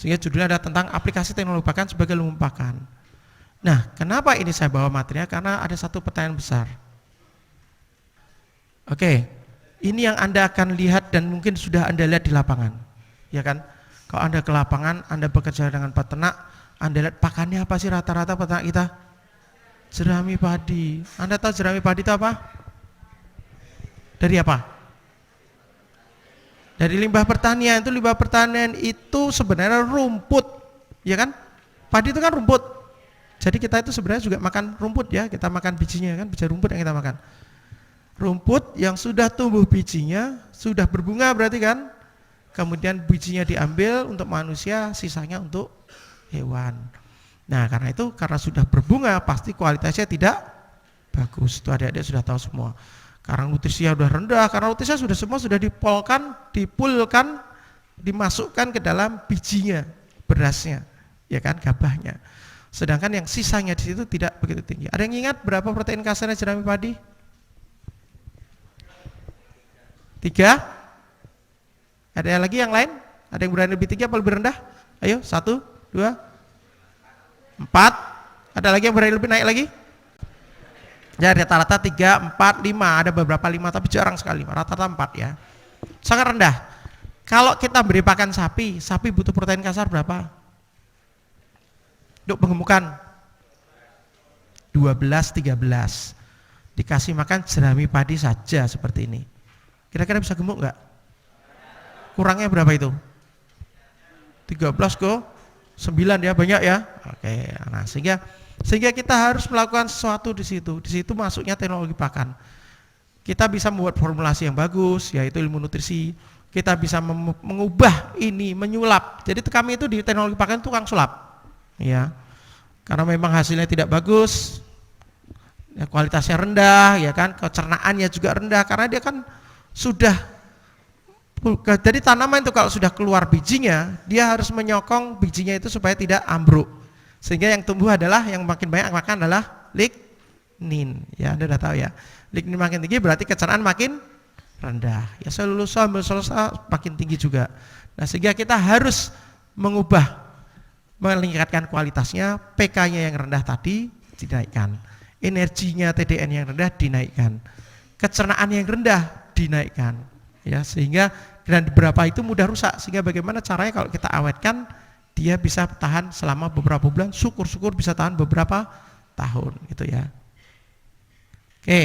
Sehingga judulnya ada tentang aplikasi teknologi pakan sebagai lumbung pakan. Nah, kenapa ini saya bawa materinya? Karena ada satu pertanyaan besar. Oke, ini yang Anda akan lihat dan mungkin sudah Anda lihat di lapangan, ya kan? Kalau Anda ke lapangan, Anda bekerja dengan peternak, Anda lihat pakannya apa sih rata-rata peternak kita? Jerami padi. Anda tahu jerami padi itu apa? Dari apa? Dari limbah pertanian. Itu limbah pertanian itu sebenarnya rumput, ya kan? Padi itu kan rumput. Jadi kita itu sebenarnya juga makan rumput ya, kita makan bijinya kan, biji rumput yang kita makan. Rumput yang sudah tumbuh bijinya, sudah berbunga berarti kan, kemudian bijinya diambil untuk manusia, sisanya untuk hewan. Nah karena itu, karena sudah berbunga pasti kualitasnya tidak bagus. Itu adik-adik sudah tahu semua. Karena nutrisinya sudah rendah, karena nutrisinya sudah semua sudah dipulkan, dimasukkan ke dalam bijinya, berasnya, ya kan, gabahnya. Sedangkan yang sisanya di situ tidak begitu tinggi. Ada yang ingat berapa protein kasarnya jerami padi? 3? Ada lagi yang lain? Ada yang berani lebih tinggi apa lebih rendah? Ayo, 1, 2, 4. Ada lagi yang berani lebih naik lagi? Ya, rata-rata 3, 4, 5. Ada beberapa 5 tapi jarang sekali. Rata-rata 4 ya. Sangat rendah. Kalau kita beri pakan sapi, sapi butuh protein kasar berapa? Untuk penggemukan 12-13. Dikasih makan jerami padi saja seperti ini. Kira-kira bisa gemuk nggak? Kurangnya berapa itu? 13 ke 9 ya, banyak ya. Oke, nah sehingga kita harus melakukan sesuatu di situ. Di situ masuknya teknologi pakan. Kita bisa membuat formulasi yang bagus, yaitu ilmu nutrisi. Kita bisa mengubah ini, menyulap. Jadi kami itu di teknologi pakan tukang sulap. Ya. Karena memang hasilnya tidak bagus, ya, kualitasnya rendah, ya kan, kecernaannya juga rendah karena dia kan sudah, jadi tanaman itu kalau sudah keluar bijinya, dia harus menyokong bijinya itu supaya tidak ambruk. Sehingga yang tumbuh adalah, yang makin banyak makan adalah lignin. Ya, Anda sudah tahu ya. Lignin makin tinggi berarti kecernaan makin rendah. Ya, selulosa makin tinggi juga. Nah, sehingga kita harus mengubah, meningkatkan kualitasnya, PK-nya yang rendah tadi dinaikkan. Energinya TDN yang rendah dinaikkan. Kecernaan yang rendah dinaikkan, ya, sehingga dan beberapa itu mudah rusak. Sehingga bagaimana caranya kalau kita awetkan, dia bisa tahan selama beberapa bulan, syukur-syukur bisa tahan beberapa tahun, gitu ya. Oke.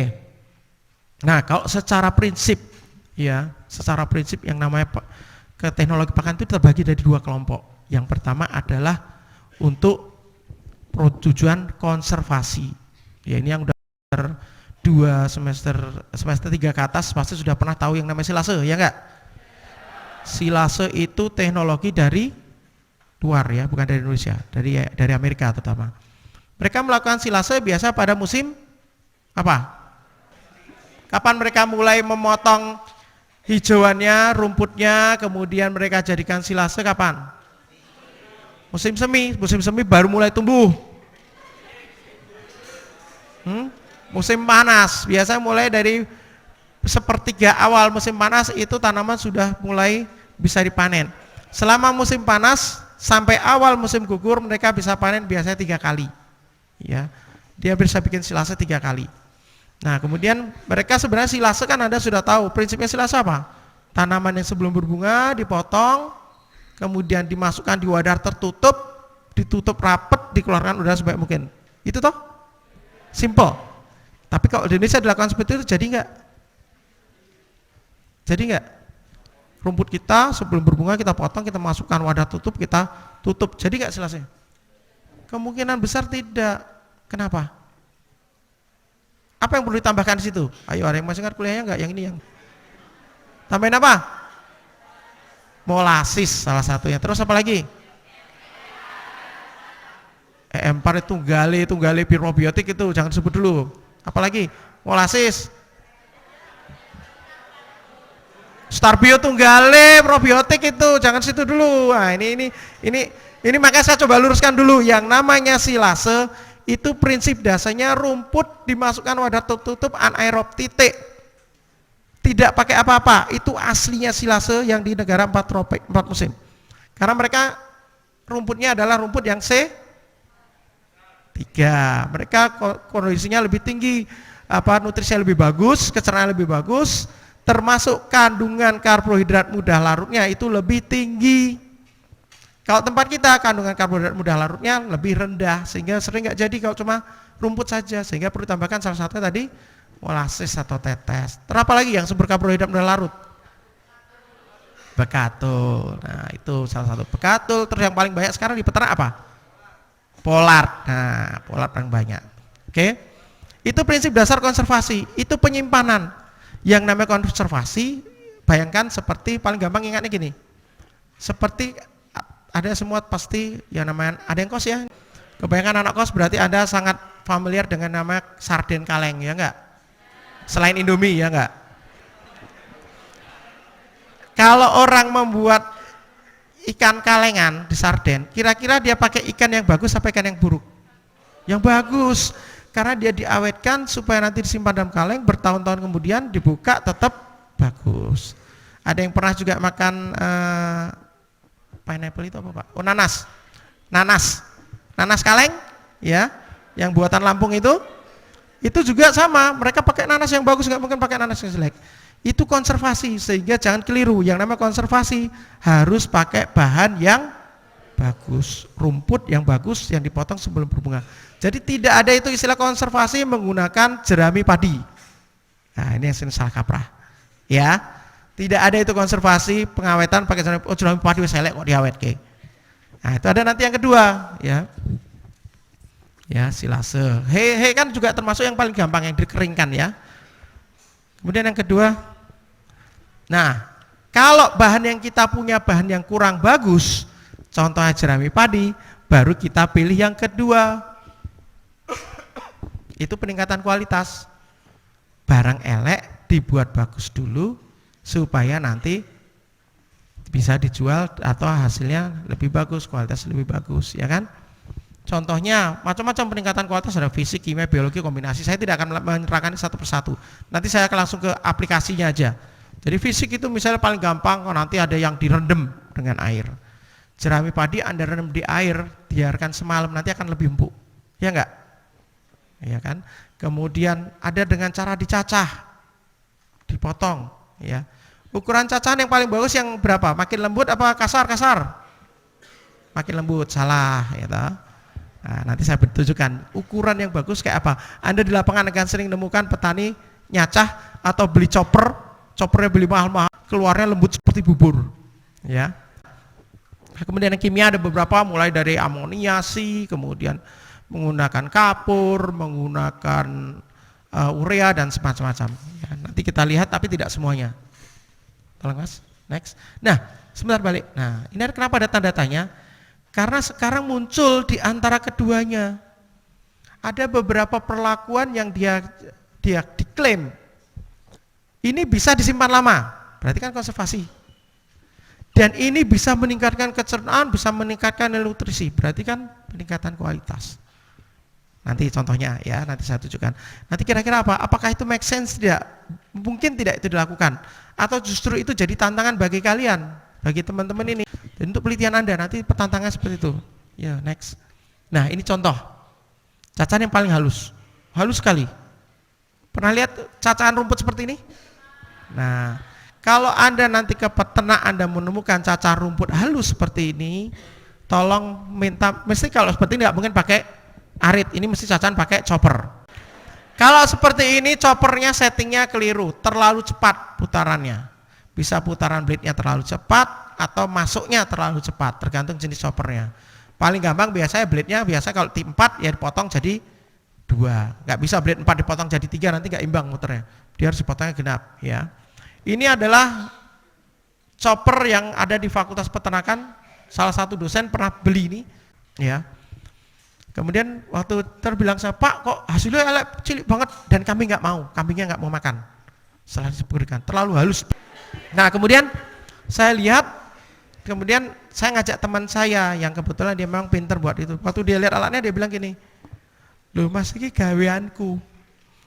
Nah, kalau secara prinsip, ya, secara prinsip yang namanya ke teknologi pakan itu terbagi dari 2 kelompok. Yang pertama adalah untuk tujuan konservasi. Ya, ini yang udah 2 semester 3 ke atas pasti sudah pernah tahu yang namanya silase, ya enggak? Silase itu teknologi dari luar ya, bukan dari Indonesia, dari Amerika terutama. Mereka melakukan silase biasa pada musim apa? Kapan mereka mulai memotong hijauannya, rumputnya, kemudian mereka jadikan silase kapan? Musim semi baru mulai tumbuh. Musim panas, biasanya mulai dari sepertiga awal musim panas itu tanaman sudah mulai bisa dipanen. Selama musim panas sampai awal musim gugur mereka bisa panen biasanya 3 kali. Ya, dia bisa bikin silase 3 kali. Nah, kemudian mereka sebenarnya silase kan Anda sudah tahu prinsipnya silase apa? Tanaman yang sebelum berbunga dipotong, kemudian dimasukkan di wadah tertutup, ditutup rapat, dikeluarkan udara sebaik mungkin. Itu toh? Simple. Tapi kalau di Indonesia dilakukan seperti itu jadi enggak? Jadi enggak? Rumput kita sebelum berbunga kita potong, kita masukkan wadah tutup, kita tutup. Jadi enggak silase? Kemungkinan besar tidak. Kenapa? Apa yang perlu ditambahkan di situ? Ayo, ada yang masih ingat kuliahnya enggak? Yang ini yang tambahin apa? Molasis salah satunya. Terus apa lagi? EM4 itu tunggale probiotik itu jangan sebut dulu. Apalagi? Molasis. Starbio tunggale probiotik itu jangan situ dulu. Nah, ini makanya saya coba luruskan dulu. Yang namanya silase itu prinsip dasarnya rumput dimasukkan wadah tertutup anaerob titik. Tidak pakai apa-apa. Itu aslinya silase yang di negara 4 musim. Karena mereka rumputnya adalah rumput yang C3. Mereka kondisinya lebih tinggi, nutrisinya lebih bagus, kecernaannya lebih bagus, termasuk kandungan karbohidrat mudah larutnya itu lebih tinggi. Kalau tempat kita kandungan karbohidrat mudah larutnya lebih rendah, sehingga sering nggak jadi kalau cuma rumput saja, sehingga perlu ditambahkan salah satunya tadi molasses atau tetes. Terapa lagi yang sumber karbohidrat mudah larut? Bekatul. Nah, itu salah satu bekatul. Terus yang paling banyak sekarang di peternak apa? Polar. Nah, polar paling banyak. Oke. Itu prinsip dasar konservasi. Itu penyimpanan. Yang namanya konservasi, bayangkan seperti paling gampang ingatnya gini. Seperti ada semua pasti yang namanya ada yang kos ya. Kebanyakan anak kos berarti Anda sangat familiar dengan nama sarden kaleng, ya enggak? Selain Indomie, ya enggak? Kalau orang membuat ikan kalengan di sarden, kira-kira dia pakai ikan yang bagus apa ikan yang buruk? Yang bagus, karena dia diawetkan supaya nanti disimpan dalam kaleng, bertahun-tahun kemudian dibuka tetap bagus. Ada yang pernah juga makan pineapple itu apa Pak? Oh, nanas kaleng, ya, yang buatan Lampung itu juga sama, mereka pakai nanas yang bagus, nggak mungkin pakai nanas yang jelek. Itu konservasi, sehingga jangan keliru. Yang namanya konservasi harus pakai bahan yang bagus, rumput yang bagus yang dipotong sebelum berbunga. Jadi tidak ada itu istilah konservasi menggunakan jerami padi. Nah, ini yang sering salah kaprah. Ya, tidak ada itu konservasi pengawetan pakai jerami padi selek kok diawetke. Nah, itu ada nanti yang kedua, ya. Ya, silase. He kan juga termasuk yang paling gampang yang dikeringkan, ya. Kemudian yang kedua, nah, kalau bahan yang kita punya bahan yang kurang bagus, contohnya jerami padi, baru kita pilih yang kedua. Itu peningkatan kualitas. Barang elek dibuat bagus dulu supaya nanti bisa dijual atau hasilnya lebih bagus, kualitas lebih bagus, ya kan? Contohnya macam-macam peningkatan kualitas, ada fisik, kimia, biologi, kombinasi. Saya tidak akan menerangkan satu persatu. Nanti saya akan langsung ke aplikasinya aja. Jadi fisik itu misalnya paling gampang, nanti ada yang direndam dengan air. Jerami padi Anda rendam di air, biarkan semalam, nanti akan lebih empuk. Ya enggak? Ya kan? Kemudian ada dengan cara dicacah, dipotong, ya. Ukuran cacahan yang paling bagus yang berapa? Makin lembut apa kasar-kasar? Makin lembut, salah, ya toh. Nah, nanti saya tunjukkan ukuran yang bagus kayak apa. Anda di lapangan akan sering menemukan petani nyacah atau beli choppernya beli mahal-mahal, keluarnya lembut seperti bubur, ya. Kemudian yang kimia ada beberapa, mulai dari amoniasi, kemudian menggunakan kapur, menggunakan urea dan semacam-macam. Ya, nanti kita lihat, tapi tidak semuanya. Tolong Mas, next. Nah, sebentar balik. Nah, ini kenapa ada tanda tanya? Karena sekarang muncul di antara keduanya. Ada beberapa perlakuan yang dia diklaim ini bisa disimpan lama, berarti kan konservasi. Dan ini bisa meningkatkan kecernaan, bisa meningkatkan nutrisi, berarti kan peningkatan kualitas. Nanti contohnya ya, nanti saya tunjukkan. Nanti kira-kira apa? Apakah itu make sense tidak? Mungkin tidak itu dilakukan. Atau justru itu jadi tantangan bagi kalian, bagi teman-teman ini. Dan untuk penelitian Anda nanti pertantangan seperti itu. Ya, next. Nah, ini contoh. Cacahan yang paling halus. Halus sekali. Pernah lihat cacahan rumput seperti ini? Nah, kalau Anda nanti ke peternak Anda menemukan cacah rumput halus seperti ini, tolong minta, mesti kalau seperti ini nggak mungkin pakai arit, ini mesti cacahan pakai chopper. Kalau seperti ini choppernya settingnya keliru, terlalu cepat putarannya. Bisa putaran blade-nya terlalu cepat atau masuknya terlalu cepat, tergantung jenis choppernya. Paling gampang biasanya blade-nya biasa kalau di 4 ya dipotong jadi 2. Nggak bisa blade 4 dipotong jadi 3, nanti nggak imbang muternya. Dia harus dipotongnya genap, ya. Ini adalah chopper yang ada di Fakultas Peternakan. Salah satu dosen pernah beli ini, ya. Kemudian waktu terbilang saya, Pak kok hasilnya elek cilik banget, dan kami nggak mau, kambingnya nggak mau makan. Setelah diberikan, terlalu halus. Nah kemudian saya lihat, kemudian saya ngajak teman saya yang kebetulan dia memang pinter buat itu. Waktu dia lihat alatnya dia bilang gini, loh Mas ini gaweanku,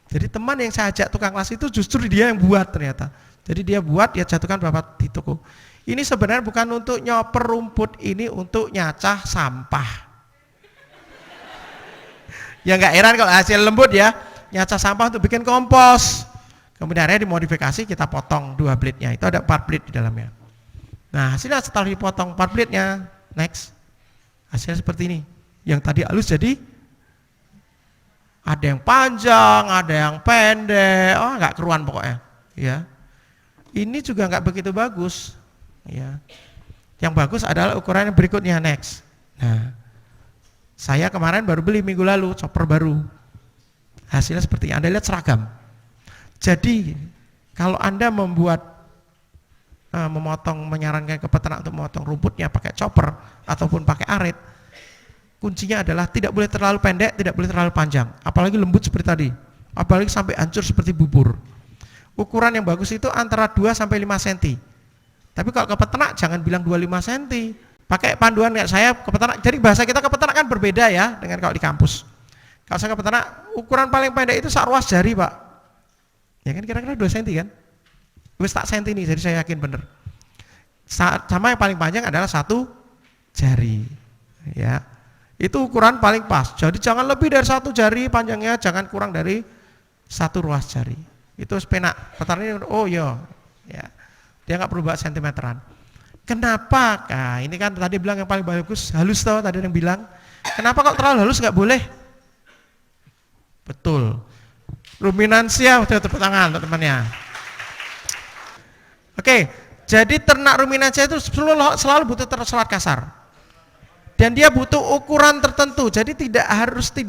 Jadi teman yang saya ajak tukang las itu justru dia yang buat ternyata. Jadi dia buat, dia jatuhkan berapa di toko. Ini sebenarnya bukan untuk nyoper rumput, ini untuk nyacah sampah. Ya nggak heran kalau hasil lembut ya, nyacah sampah untuk bikin kompos. Kemudian akhirnya dimodifikasi, kita potong 2 blade-nya, itu ada 4 blade di dalamnya. Nah hasilnya setelah dipotong 4 blade-nya, next, hasilnya seperti ini. Yang tadi halus jadi ada yang panjang, ada yang pendek, oh nggak keruan pokoknya, ya. Ini juga nggak begitu bagus, ya. Yang bagus adalah ukuran yang berikutnya, next. Nah, saya kemarin baru beli minggu lalu chopper baru, hasilnya seperti ini. Anda lihat seragam. Jadi kalau Anda menyarankan ke peternak untuk memotong rumputnya pakai chopper ataupun pakai arit, kuncinya adalah tidak boleh terlalu pendek, tidak boleh terlalu panjang, apalagi lembut seperti tadi, apalagi sampai hancur seperti bubur. Ukuran yang bagus itu antara 2 sampai 5 cm. Tapi kalau ke peternak jangan bilang 25 cm. Pakai panduan kayak saya ke peternak. Jadi bahasa kita ke peternak kan berbeda ya dengan kalau di kampus. Kalau saya ke peternak, ukuran paling pendek itu sak ruas jari, Pak. Ya kan kira-kira 2 cm kan? Wis tak cm nih, jadi saya yakin bener. Sama yang paling panjang adalah 1 jari. Ya. Itu ukuran paling pas. Jadi jangan lebih dari 1 jari panjangnya, jangan kurang dari 1 ruas jari. Itu penak. Peternak oh iya, ya. Dia nggak perlu bawa sentimeteran. Kenapa? Nah, ini kan tadi bilang yang paling bagus halus tau tadi yang bilang. Kenapa kalau terlalu halus nggak boleh? Betul. Ruminansia udah tepuk tangan untuk temannya. Oke, jadi ternak ruminansia itu selalu butuh serat kasar. Dan dia butuh ukuran tertentu, jadi tidak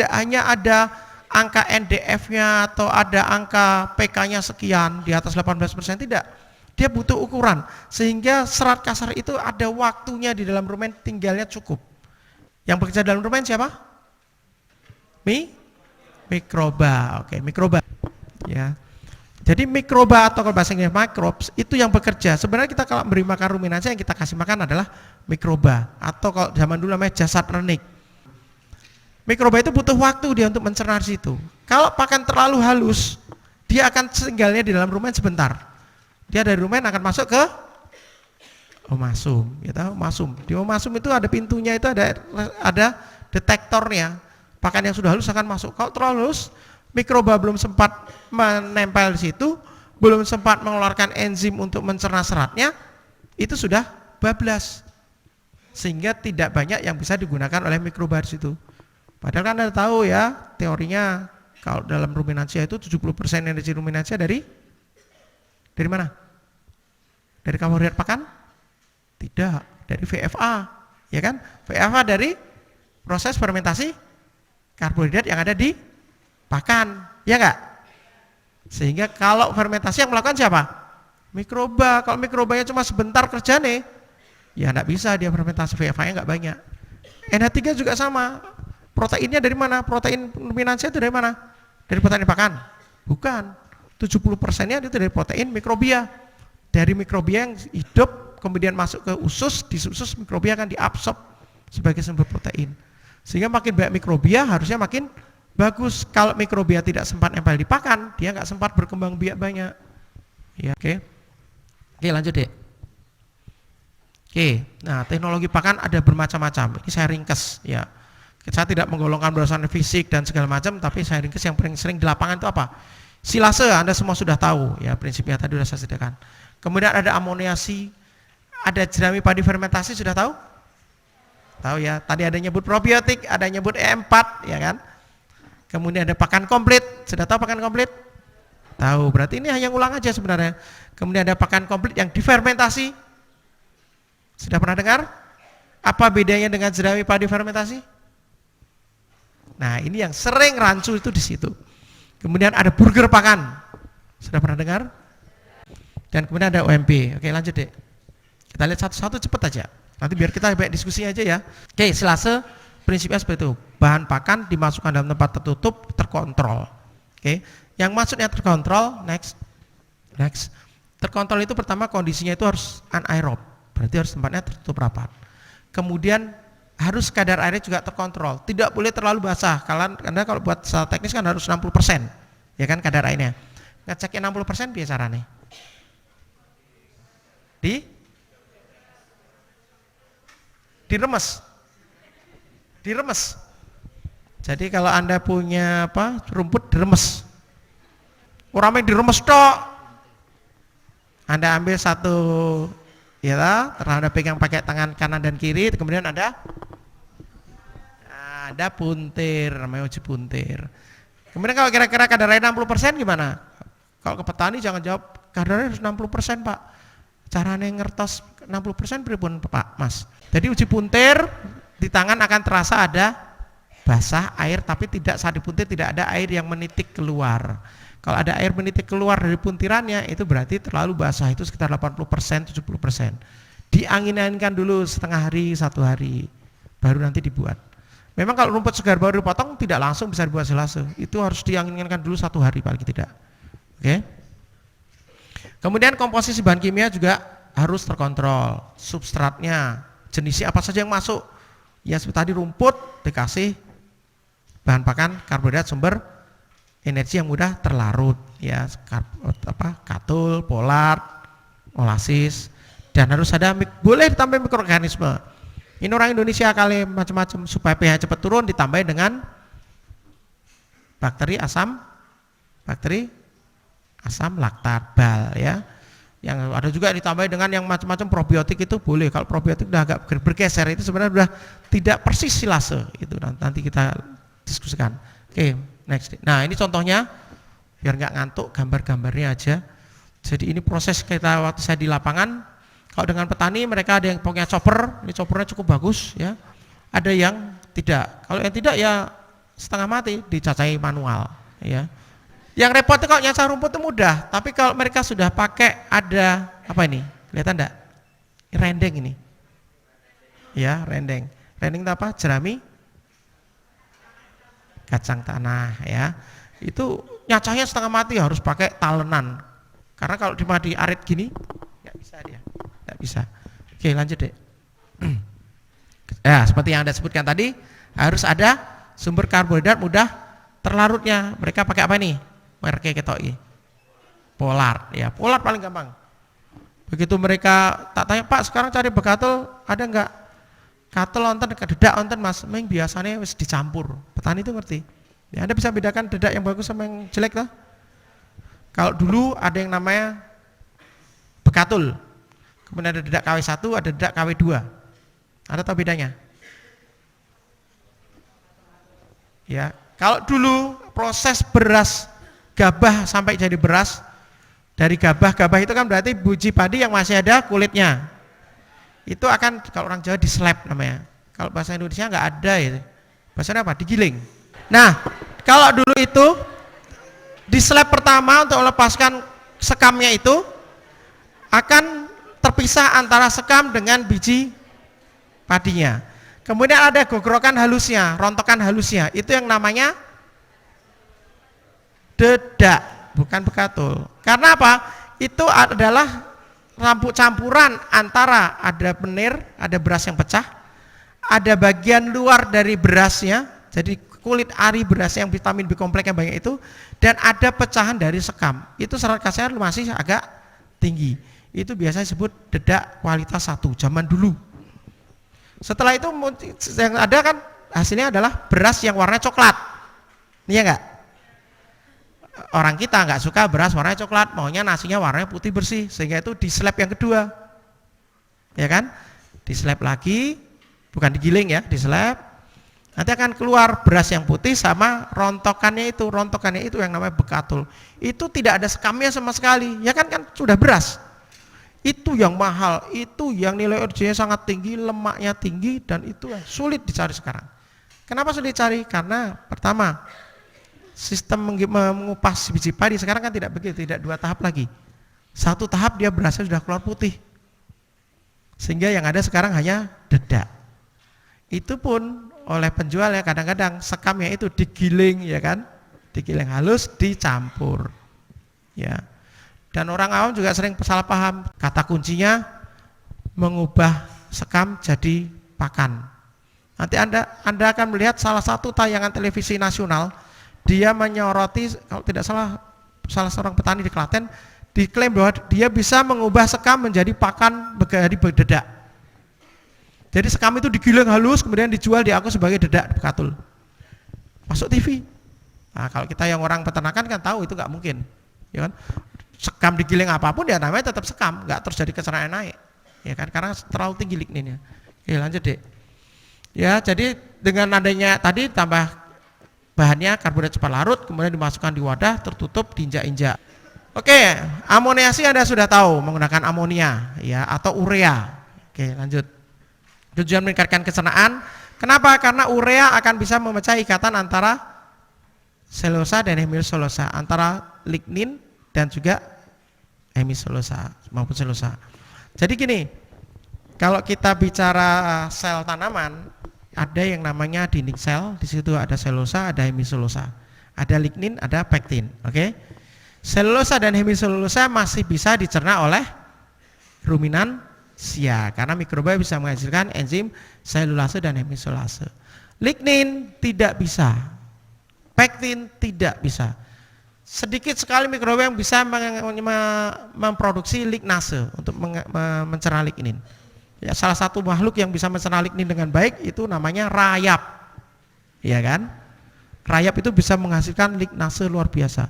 hanya ada angka NDF-nya atau ada angka PK-nya sekian di atas 18%, tidak. Dia butuh ukuran, sehingga serat kasar itu ada waktunya di dalam rumen, tinggalnya cukup. Yang bekerja dalam rumen siapa? Mikroba, oke, mikroba. Ya. Jadi mikroba atau kalau bahasa Inggris microbes itu yang bekerja. Sebenarnya kita kalau beri makan ruminansia yang kita kasih makan adalah mikroba atau kalau zaman dulu namanya jasad renik. Mikroba itu butuh waktu dia untuk mencerna di situ. Kalau pakan terlalu halus, dia akan tinggalnya di dalam rumen sebentar. Dia dari rumen akan masuk ke omasum, ya tahu omasum. Di omasum itu ada pintunya, itu ada detektornya. Pakan yang sudah halus akan masuk. Kalau terlalu halus, mikroba belum sempat menempel di situ, belum sempat mengeluarkan enzim untuk mencerna seratnya, itu sudah bablas. Sehingga tidak banyak yang bisa digunakan oleh mikroba di situ. Padahal kan Anda tahu ya, teorinya kalau dalam ruminansia itu 70% energi ruminansia dari mana? Dari karbohidrat pakan? Tidak, dari VFA, ya kan? VFA dari proses fermentasi karbohidrat yang ada di pakan, ya enggak? Sehingga kalau fermentasi yang melakukan siapa? Mikroba. Kalau mikrobanya cuma sebentar kerja nih, ya enggak bisa dia fermentasi, VFA-nya enggak banyak. NH3 juga sama. Proteinnya dari mana? Protein ruminansia itu dari mana? Dari protein pakan? Bukan. 70%-nya itu dari protein mikrobia. Dari mikrobia yang hidup kemudian masuk ke usus, di usus mikrobia akan diabsorb sebagai sumber protein. Sehingga makin banyak mikrobia harusnya makin bagus. Kalau mikrobia tidak sempat nempel di pakan, dia nggak sempat berkembang biak banyak. Ya, oke, lanjut deh. Oke, nah teknologi pakan ada bermacam-macam. Ini saya ringkes ya. Saya tidak menggolongkan berdasarkan fisik dan segala macam, tapi saya ringkes yang paling sering di lapangan itu apa? Silase, Anda semua sudah tahu ya, prinsipnya tadi sudah saya sediakan. Kemudian ada amoniasi, ada jerami padi fermentasi, sudah tahu? Tahu ya, tadi ada nyebut probiotik, ada nyebut E4, ya kan? Kemudian ada pakan komplit, sudah tahu pakan komplit? Tahu, berarti ini hanya ulang aja sebenarnya. Kemudian ada pakan komplit yang difermentasi, sudah pernah dengar? Apa bedanya dengan jerami padi fermentasi? Nah, ini yang sering rancu itu di situ. Kemudian ada burger pakan, sudah pernah dengar? Dan kemudian ada OMP. Oke, lanjut deh. Kita lihat satu-satu cepet aja. Nanti biar kita banyak diskusi aja ya. Oke, silase prinsipnya seperti itu. Bahan pakan dimasukkan dalam tempat tertutup, terkontrol. Oke, yang maksudnya terkontrol, next. Terkontrol itu pertama kondisinya itu harus anaerob, berarti harus tempatnya tertutup rapat. Kemudian harus kadar airnya juga terkontrol, tidak boleh terlalu basah. Karena kalau buat secara teknis kan harus 60%, Ya kan kadar airnya. Ngeceknya 60% biasa caranya. Diremes. Diremes. Jadi kalau Anda punya rumput diremes. Uramnya diremes tok. Anda ambil satu Anda pegang pakai tangan kanan dan kiri, kemudian ada puntir, namanya uji puntir. Kemudian kalau kira-kira kadarnya 60% gimana? Kalau ke petani jangan jawab kadarnya harus 60% Pak. Caranya ngertos 60% pripun Pak Mas. Jadi uji puntir di tangan akan terasa ada basah air, tapi tidak saat dipuntir tidak ada air yang menitik keluar. Kalau ada air menitik keluar dari puntirannya itu berarti terlalu basah, itu sekitar 80%, 70%. Diangin-anginkan dulu setengah hari, 1 hari, baru nanti dibuat. Memang kalau rumput segar baru dipotong tidak langsung bisa dibuat silase. Itu harus diangin-anginkan dulu 1 hari paling tidak. Oke. Kemudian komposisi bahan kimia juga harus terkontrol. Substratnya, jenisnya apa saja yang masuk. Ya seperti tadi rumput dikasih bahan pakan karbohidrat sumber energi yang mudah terlarut, ya katul, polar, molasis, dan harus ada boleh ditambah mikroorganisme. Ini orang Indonesia kali macam-macam supaya pH cepat turun ditambahin dengan bakteri asam laktat bal ya. Yang ada juga ditambahin dengan yang macam-macam probiotik itu boleh. Kalau probiotik udah agak bergeser itu sebenarnya sudah tidak persis silase itu nanti kita diskusikan. Oke, next. Nah, ini contohnya biar nggak ngantuk gambar-gambarnya aja. Jadi ini proses kita waktu saya di lapangan. Kalau dengan petani mereka ada yang punya chopper, ini choppernya cukup bagus ya. Ada yang tidak. Kalau yang tidak ya setengah mati dicacai manual ya. Yang repot itu kalau nyacah rumput itu mudah, tapi kalau mereka sudah pakai ada apa ini? Kelihatan enggak? Rendeng ini. Ya, rendeng. Rendeng itu apa? Jerami kacang tanah ya. Itu nyacahnya setengah mati harus pakai talenan. Karena kalau di arit gini enggak bisa dia. Enggak bisa. Oke, lanjut deh. Ya, seperti yang Anda sebutkan tadi, harus ada sumber karbohidrat mudah terlarutnya. Mereka pakai apa nih? Mereka ketoi. Polar, ya. Polar paling gampang. Begitu mereka tak tanya, Pak sekarang cari bekatul ada enggak? Katul onten, dedak onten Mas. Meng biasanya wis dicampur. Petani itu ngerti. Ya, Anda bisa bedakan dedak yang bagus sama yang jelek lah. Kalau dulu ada yang namanya bekatul. Kemudian ada dedak KW1, ada dedak KW2. Anda tahu bedanya? Ya, kalau dulu proses beras gabah sampai jadi beras, dari gabah itu kan berarti biji padi yang masih ada kulitnya. Itu akan kalau orang Jawa dislap namanya. Kalau bahasa Indonesia nggak ada ya. Bahasanya apa? Digiling. Nah, kalau dulu itu dislap pertama untuk melepaskan sekamnya itu akan terpisah antara sekam dengan biji padinya. Kemudian ada gogrokan halusnya, rontokan halusnya. Itu yang namanya dedak, bukan bekatul. Karena apa? Itu adalah rampuk campuran antara ada penir, ada beras yang pecah, ada bagian luar dari berasnya, jadi kulit ari beras yang vitamin B kompleksnya banyak itu, dan ada pecahan dari sekam. Itu serat khasiat masih agak tinggi. Itu biasanya disebut dedak kualitas 1 zaman dulu. Setelah itu yang ada kan hasilnya adalah beras yang warnanya coklat. Iya enggak? Orang kita nggak suka beras warnanya coklat, maunya nasinya warnanya putih bersih, sehingga itu dislap yang kedua, ya kan? Dislap lagi, bukan digiling ya, dislap. Nanti akan keluar beras yang putih sama rontokannya itu yang namanya bekatul. Itu tidak ada sekamnya sama sekali, ya kan sudah beras. Itu yang mahal, itu yang nilai energinya sangat tinggi, lemaknya tinggi, dan itu sulit dicari sekarang. Kenapa sulit dicari? Karena pertama, sistem mengupas biji padi sekarang kan tidak begitu, tidak 2 tahap lagi. 1 tahap dia berasnya sudah keluar putih. Sehingga yang ada sekarang hanya dedak. Itu pun oleh penjual ya kadang-kadang sekamnya itu digiling ya kan, digiling halus, dicampur. Ya. Dan orang awam juga sering salah paham. Kata kuncinya mengubah sekam jadi pakan. Nanti Anda akan melihat salah satu tayangan televisi nasional dia menyoroti, kalau tidak salah seorang petani di Klaten diklaim bahwa dia bisa mengubah sekam menjadi pakan dari dedak. Jadi sekam itu digiling halus kemudian dijual di aku sebagai dedak bekatul. Masuk TV. Nah, kalau kita yang orang peternakan kan tahu itu nggak mungkin, ya kan? Sekam digiling apapun ya namanya tetap sekam, nggak terus jadi kecerahan naik, ya kan? Karena terlalu tinggi ligninnya. Ya lanjut deh. Ya jadi dengan adanya tadi tambah bahannya karbohidrat cepat larut, kemudian dimasukkan di wadah tertutup diinjak-injak. Oke, amoniasi Anda sudah tahu menggunakan amonia, ya atau urea. Oke lanjut. Tujuan meningkatkan pencernaan. Kenapa? Karena urea akan bisa memecah ikatan antara selulosa dan hemiselulosa, antara lignin dan juga hemiselulosa maupun selulosa. Jadi gini, kalau kita bicara sel tanaman, ada yang namanya dinding sel, di situ ada selulosa, ada hemiselulosa, ada lignin, ada pektin. Oke, selulosa dan hemiselulosa masih bisa dicerna oleh ruminansia karena mikroba bisa menghasilkan enzim selulase dan hemiselulase. Lignin tidak bisa, pektin tidak bisa. Sedikit sekali mikroba yang bisa memproduksi lignase untuk mencerna lignin. Ya, salah satu makhluk yang bisa mencerna lignin dengan baik itu namanya rayap, ya kan? Rayap itu bisa menghasilkan lignase luar biasa.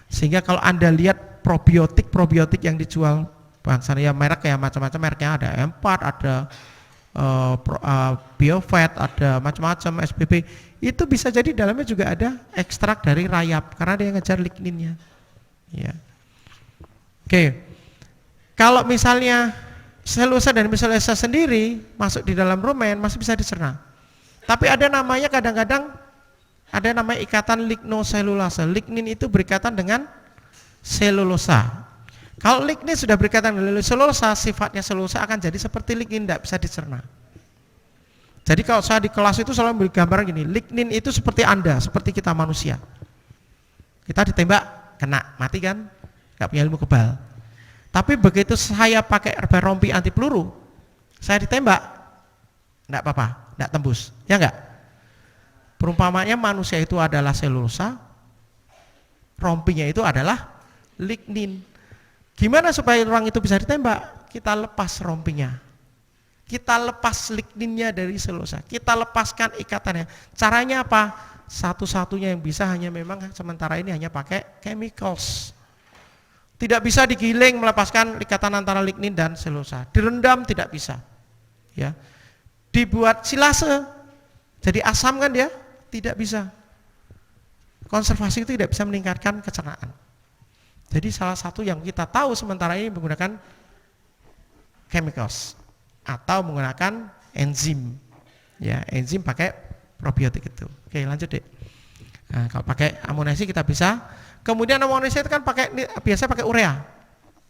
Sehingga kalau Anda lihat probiotik yang dijual bangsa ya merek ya macam-macam mereknya, ada M4, ada Biofat, ada macam-macam SPP, itu bisa jadi dalamnya juga ada ekstrak dari rayap karena dia ngejar ligninnya. Ya. Oke. Kalau misalnya selulosa dan hemiselulosa sendiri masuk di dalam rumen masih bisa dicerna. Tapi ada namanya kadang-kadang ada namanya ikatan lignoselulase. Lignin itu berikatan dengan selulosa. Kalau lignin sudah berikatan dengan selulosa, sifatnya selulosa akan jadi seperti lignin, tidak bisa dicerna. Jadi kalau saya di kelas itu selalu beri gambaran gini, lignin itu seperti Anda, seperti kita manusia. Kita ditembak, kena, mati kan? Gak punya ilmu kebal. Tapi begitu saya pakai rompi anti peluru, saya ditembak, enggak apa-apa, enggak tembus, ya enggak? Perumpamanya manusia itu adalah selulosa, rompinya itu adalah lignin. Gimana supaya orang itu bisa ditembak? Kita lepas rompinya, kita lepas ligninnya dari selulosa, kita lepaskan ikatannya. Caranya apa? Satu-satunya yang bisa hanya memang sementara ini hanya pakai chemicals. Tidak bisa digiling melepaskan ikatan antara lignin dan selulosa. Direndam tidak bisa. Ya. Dibuat silase, jadi asam kan dia? Tidak bisa. Konservasi itu tidak bisa meningkatkan kecernaan. Jadi salah satu yang kita tahu sementara ini menggunakan chemicals atau menggunakan enzim. Ya, enzim pakai probiotik itu. Oke, lanjut deh. Nah, kalau pakai amoniasi kita bisa. Kemudian amoniasi itu kan biasa pakai urea.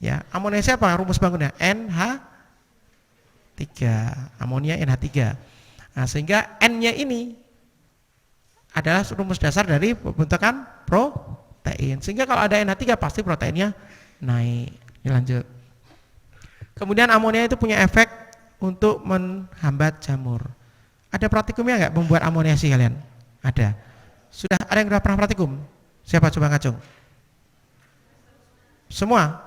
Ya, amoniasi apa rumus bangunnya? NH3. Amonia NH3. Nah, sehingga N-nya ini adalah rumus dasar dari pembentukan protein. Sehingga kalau ada NH3 pasti proteinnya naik. Ini lanjut. Kemudian amonia itu punya efek untuk menghambat jamur. Ada praktikumnya enggak membuat amoniasi kalian? Ada. Sudah ada yang pernah praktikum? Siapa coba ngacung? Semua?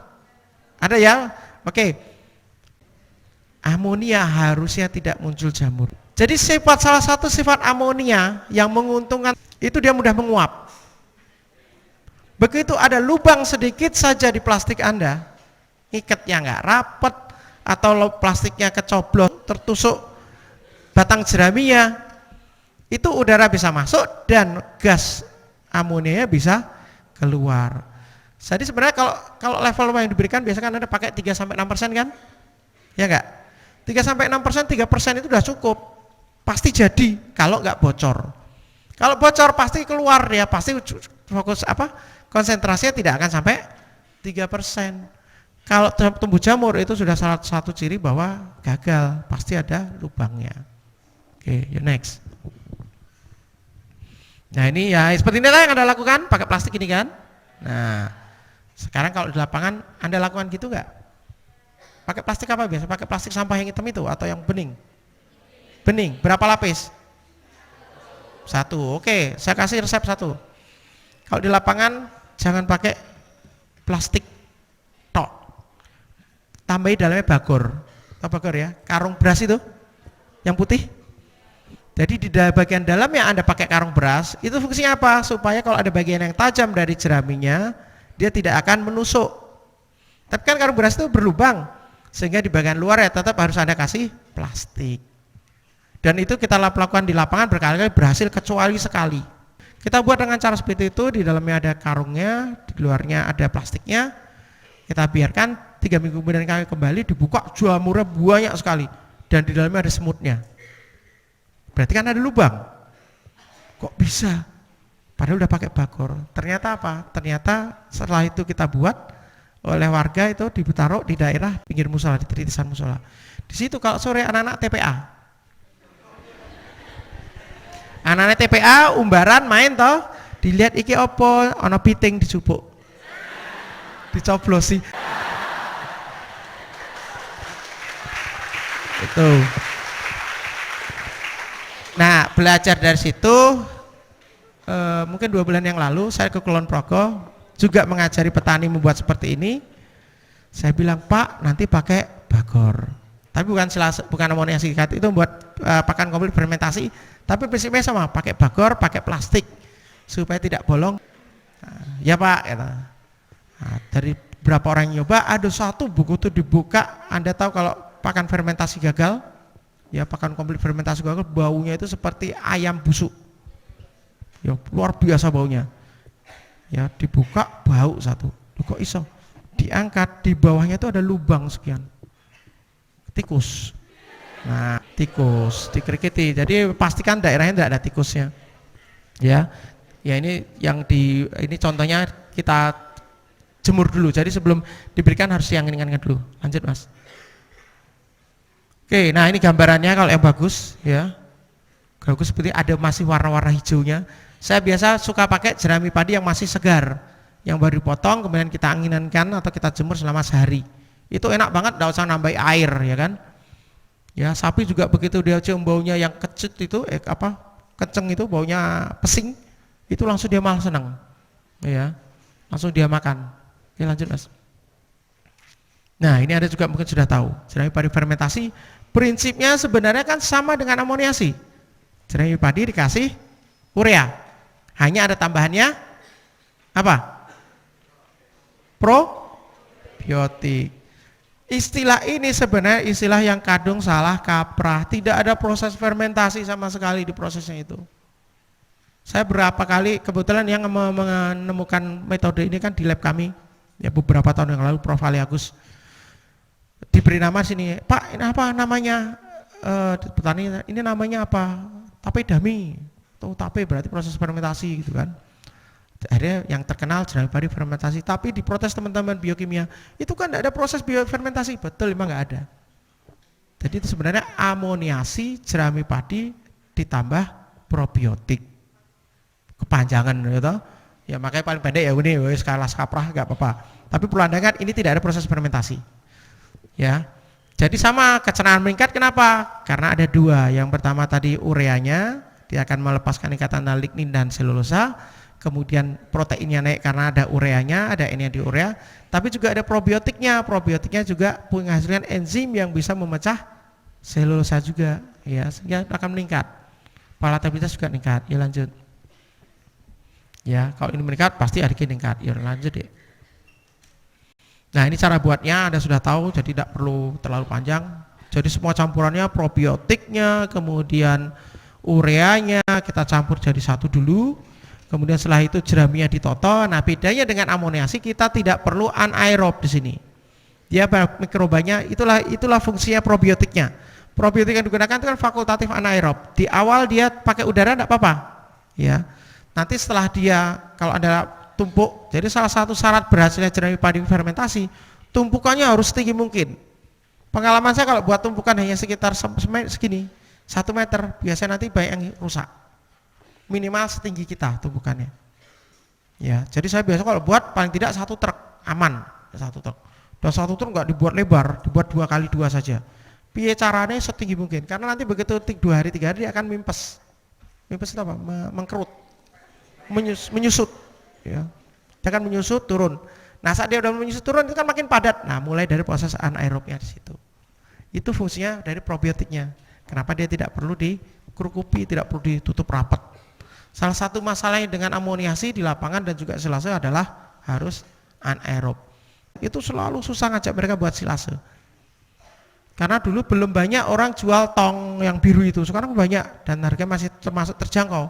Ada ya? Oke. Amonia harusnya tidak muncul jamur. Jadi salah satu sifat amonia yang menguntungkan itu dia mudah menguap. Begitu ada lubang sedikit saja di plastik Anda, ngikatnya nggak rapet atau plastiknya kecoblok, tertusuk batang jeraminya, itu udara bisa masuk dan gas amonianya bisa keluar. Jadi sebenarnya kalau level yang diberikan biasanya kan Anda pakai 3-6% kan? Ya enggak? 3-6%, 3% itu sudah cukup. Pasti jadi kalau enggak bocor. Kalau bocor pasti keluar ya, pasti fokus konsentrasinya tidak akan sampai 3%. Kalau tumbuh jamur itu sudah salah satu ciri bahwa gagal, pasti ada lubangnya. Oke, next. Nah ini ya seperti ini yang Anda lakukan pakai plastik ini kan. Nah sekarang kalau di lapangan Anda lakukan gitu nggak? Pakai plastik apa biasa? Pakai plastik sampah yang hitam itu atau yang bening? Bening. Berapa lapis? 1. Oke, saya kasih resep 1. Kalau di lapangan jangan pakai plastik tok. Tambahi dalamnya bagor. Tahu bagor ya? Karung beras itu yang putih. Jadi di bagian dalam yang Anda pakai karung beras, itu fungsinya apa? Supaya kalau ada bagian yang tajam dari jeraminya, dia tidak akan menusuk. Tapi kan karung beras itu berlubang, sehingga di bagian luar ya tetap harus Anda kasih plastik. Dan itu kita lakukan di lapangan berkali-kali berhasil kecuali sekali. Kita buat dengan cara seperti itu, di dalamnya ada karungnya, di luarnya ada plastiknya. Kita biarkan 3 minggu kemudian kami kembali, dibuka jamurnya banyak sekali. Dan di dalamnya ada semutnya. Berarti kan ada lubang. Kok bisa? Padahal udah pakai bagor. Ternyata apa? Ternyata setelah itu kita buat oleh warga itu ditaruh di daerah pinggir musola, di titisan musola. Di situ kalau sore anak-anak TPA. Anak-anak TPA umbaran main toh, dilihat iki opo, ono piting dijupuk. Dicoblosi. Itu. Nah, belajar dari situ mungkin 2 bulan yang lalu saya ke Kulon Progo juga mengajari petani membuat seperti ini. Saya bilang, Pak, nanti pakai bagor. Tapi bukan amonia sikat, itu buat pakan komplit fermentasi. Tapi prinsipnya sama, pakai bagor, pakai plastik supaya tidak bolong. Ya Pak, kata. Nah, dari berapa orang yang nyoba, ada satu buku itu dibuka. Anda tahu kalau pakan fermentasi gagal? Ya, pakan komplit fermentasi gagal, baunya itu seperti ayam busuk. Ya, luar biasa baunya. Ya, dibuka bau satu. Kok iso? Diangkat, di bawahnya itu ada lubang sekian. Tikus. Nah, tikus dikerikiti. Jadi pastikan daerahnya tidak ada tikusnya. Ya. Ya, ini yang ini contohnya kita jemur dulu. Jadi sebelum diberikan harus diangin-angin dulu. Lanjut, Mas. Oke, nah ini gambarannya kalau yang bagus ya. Bagus seperti ada masih warna-warna hijaunya. Saya biasa suka pakai jerami padi yang masih segar, yang baru dipotong kemudian kita anginkan atau kita jemur selama sehari. Itu enak banget, enggak usah nambah air ya kan. Ya, sapi juga begitu dia cium baunya yang kecut itu kenceng itu baunya pesing, itu langsung dia malah senang. Ya. Langsung dia makan. Oke, lanjut, Mas. Nah, ini Anda juga mungkin sudah tahu, jerami padi fermentasi prinsipnya sebenarnya kan sama dengan amoniasi. Jerami padi dikasih urea. Hanya ada tambahannya apa? Probiotik. Istilah ini sebenarnya istilah yang kadung salah kaprah. Tidak ada proses fermentasi sama sekali di prosesnya itu. Saya berapa kali kebetulan yang menemukan metode ini kan di lab kami. Ya, beberapa tahun yang lalu Prof. Ali Agus diberi nama sini, Pak, ini apa namanya? Petani ini namanya apa? Tape dami. Tuh tape berarti proses fermentasi gitu kan. Akhirnya yang terkenal jerami padi fermentasi, tapi diprotes teman-teman biokimia, itu kan tidak ada proses biofermentasi. Betul, memang nggak ada. Jadi itu sebenarnya amoniasi jerami padi ditambah probiotik. Kepanjangan gitu. Ya makanya paling pendek ya ini skala kaprah nggak apa-apa. Tapi perlu Anda ingat ini tidak ada proses fermentasi. Ya. Jadi sama kecernaan meningkat kenapa? Karena ada 2. Yang pertama tadi ureanya, dia akan melepaskan ikatan lignin dan selulosa. Kemudian proteinnya naik karena ada ureanya, ada N-nya di urea. Tapi juga ada probiotiknya. Probiotiknya juga punya hasilkan enzim yang bisa memecah selulosa juga. Ya, sehingga akan meningkat. Palatabilitas juga meningkat. Ya lanjut. Ya, kalau ini meningkat pasti ADG meningkat. Ya lanjut deh. Nah, ini cara buatnya Anda sudah tahu, jadi tidak perlu terlalu panjang. Jadi semua campurannya, probiotiknya, kemudian ureanya kita campur jadi satu dulu. Kemudian setelah itu jeraminya ditoto. Nah, bedanya dengan amoniasi kita tidak perlu anaerob di sini. Dia mikrobanya itulah fungsinya probiotiknya. Probiotik yang digunakan itu kan fakultatif anaerob. Di awal dia pakai udara enggak apa-apa. Ya. Nanti setelah dia kalau Anda tumpuk, jadi salah satu syarat berhasilnya jerami padi fermentasi, tumpukannya harus setinggi mungkin. Pengalaman saya kalau buat tumpukan hanya sekitar segini, 1 meter, biasanya nanti banyak yang rusak. Minimal setinggi kita tumpukannya. Ya, jadi saya biasa kalau buat paling tidak 1 truk, aman, 1 truk. Dan 1 truk nggak dibuat lebar, dibuat 2 kali 2 saja. Piye caranya setinggi mungkin, karena nanti begitu 2 hari 3 hari dia akan mimpes. Mimpes itu apa? Mengkerut, menyusut. ya. Dia akan menyusut turun. Nah, saat dia udah menyusut turun itu kan makin padat. Nah, mulai dari proses anaerobnya di situ. Itu fungsinya dari probiotiknya. Kenapa dia tidak perlu dikerukupi, tidak perlu ditutup rapat. Salah satu masalahnya dengan amoniasi di lapangan dan juga silase adalah harus anaerob. Itu selalu susah ngajak mereka buat silase. Karena dulu belum banyak orang jual tong yang biru itu, sekarang banyak dan harganya masih termasuk terjangkau.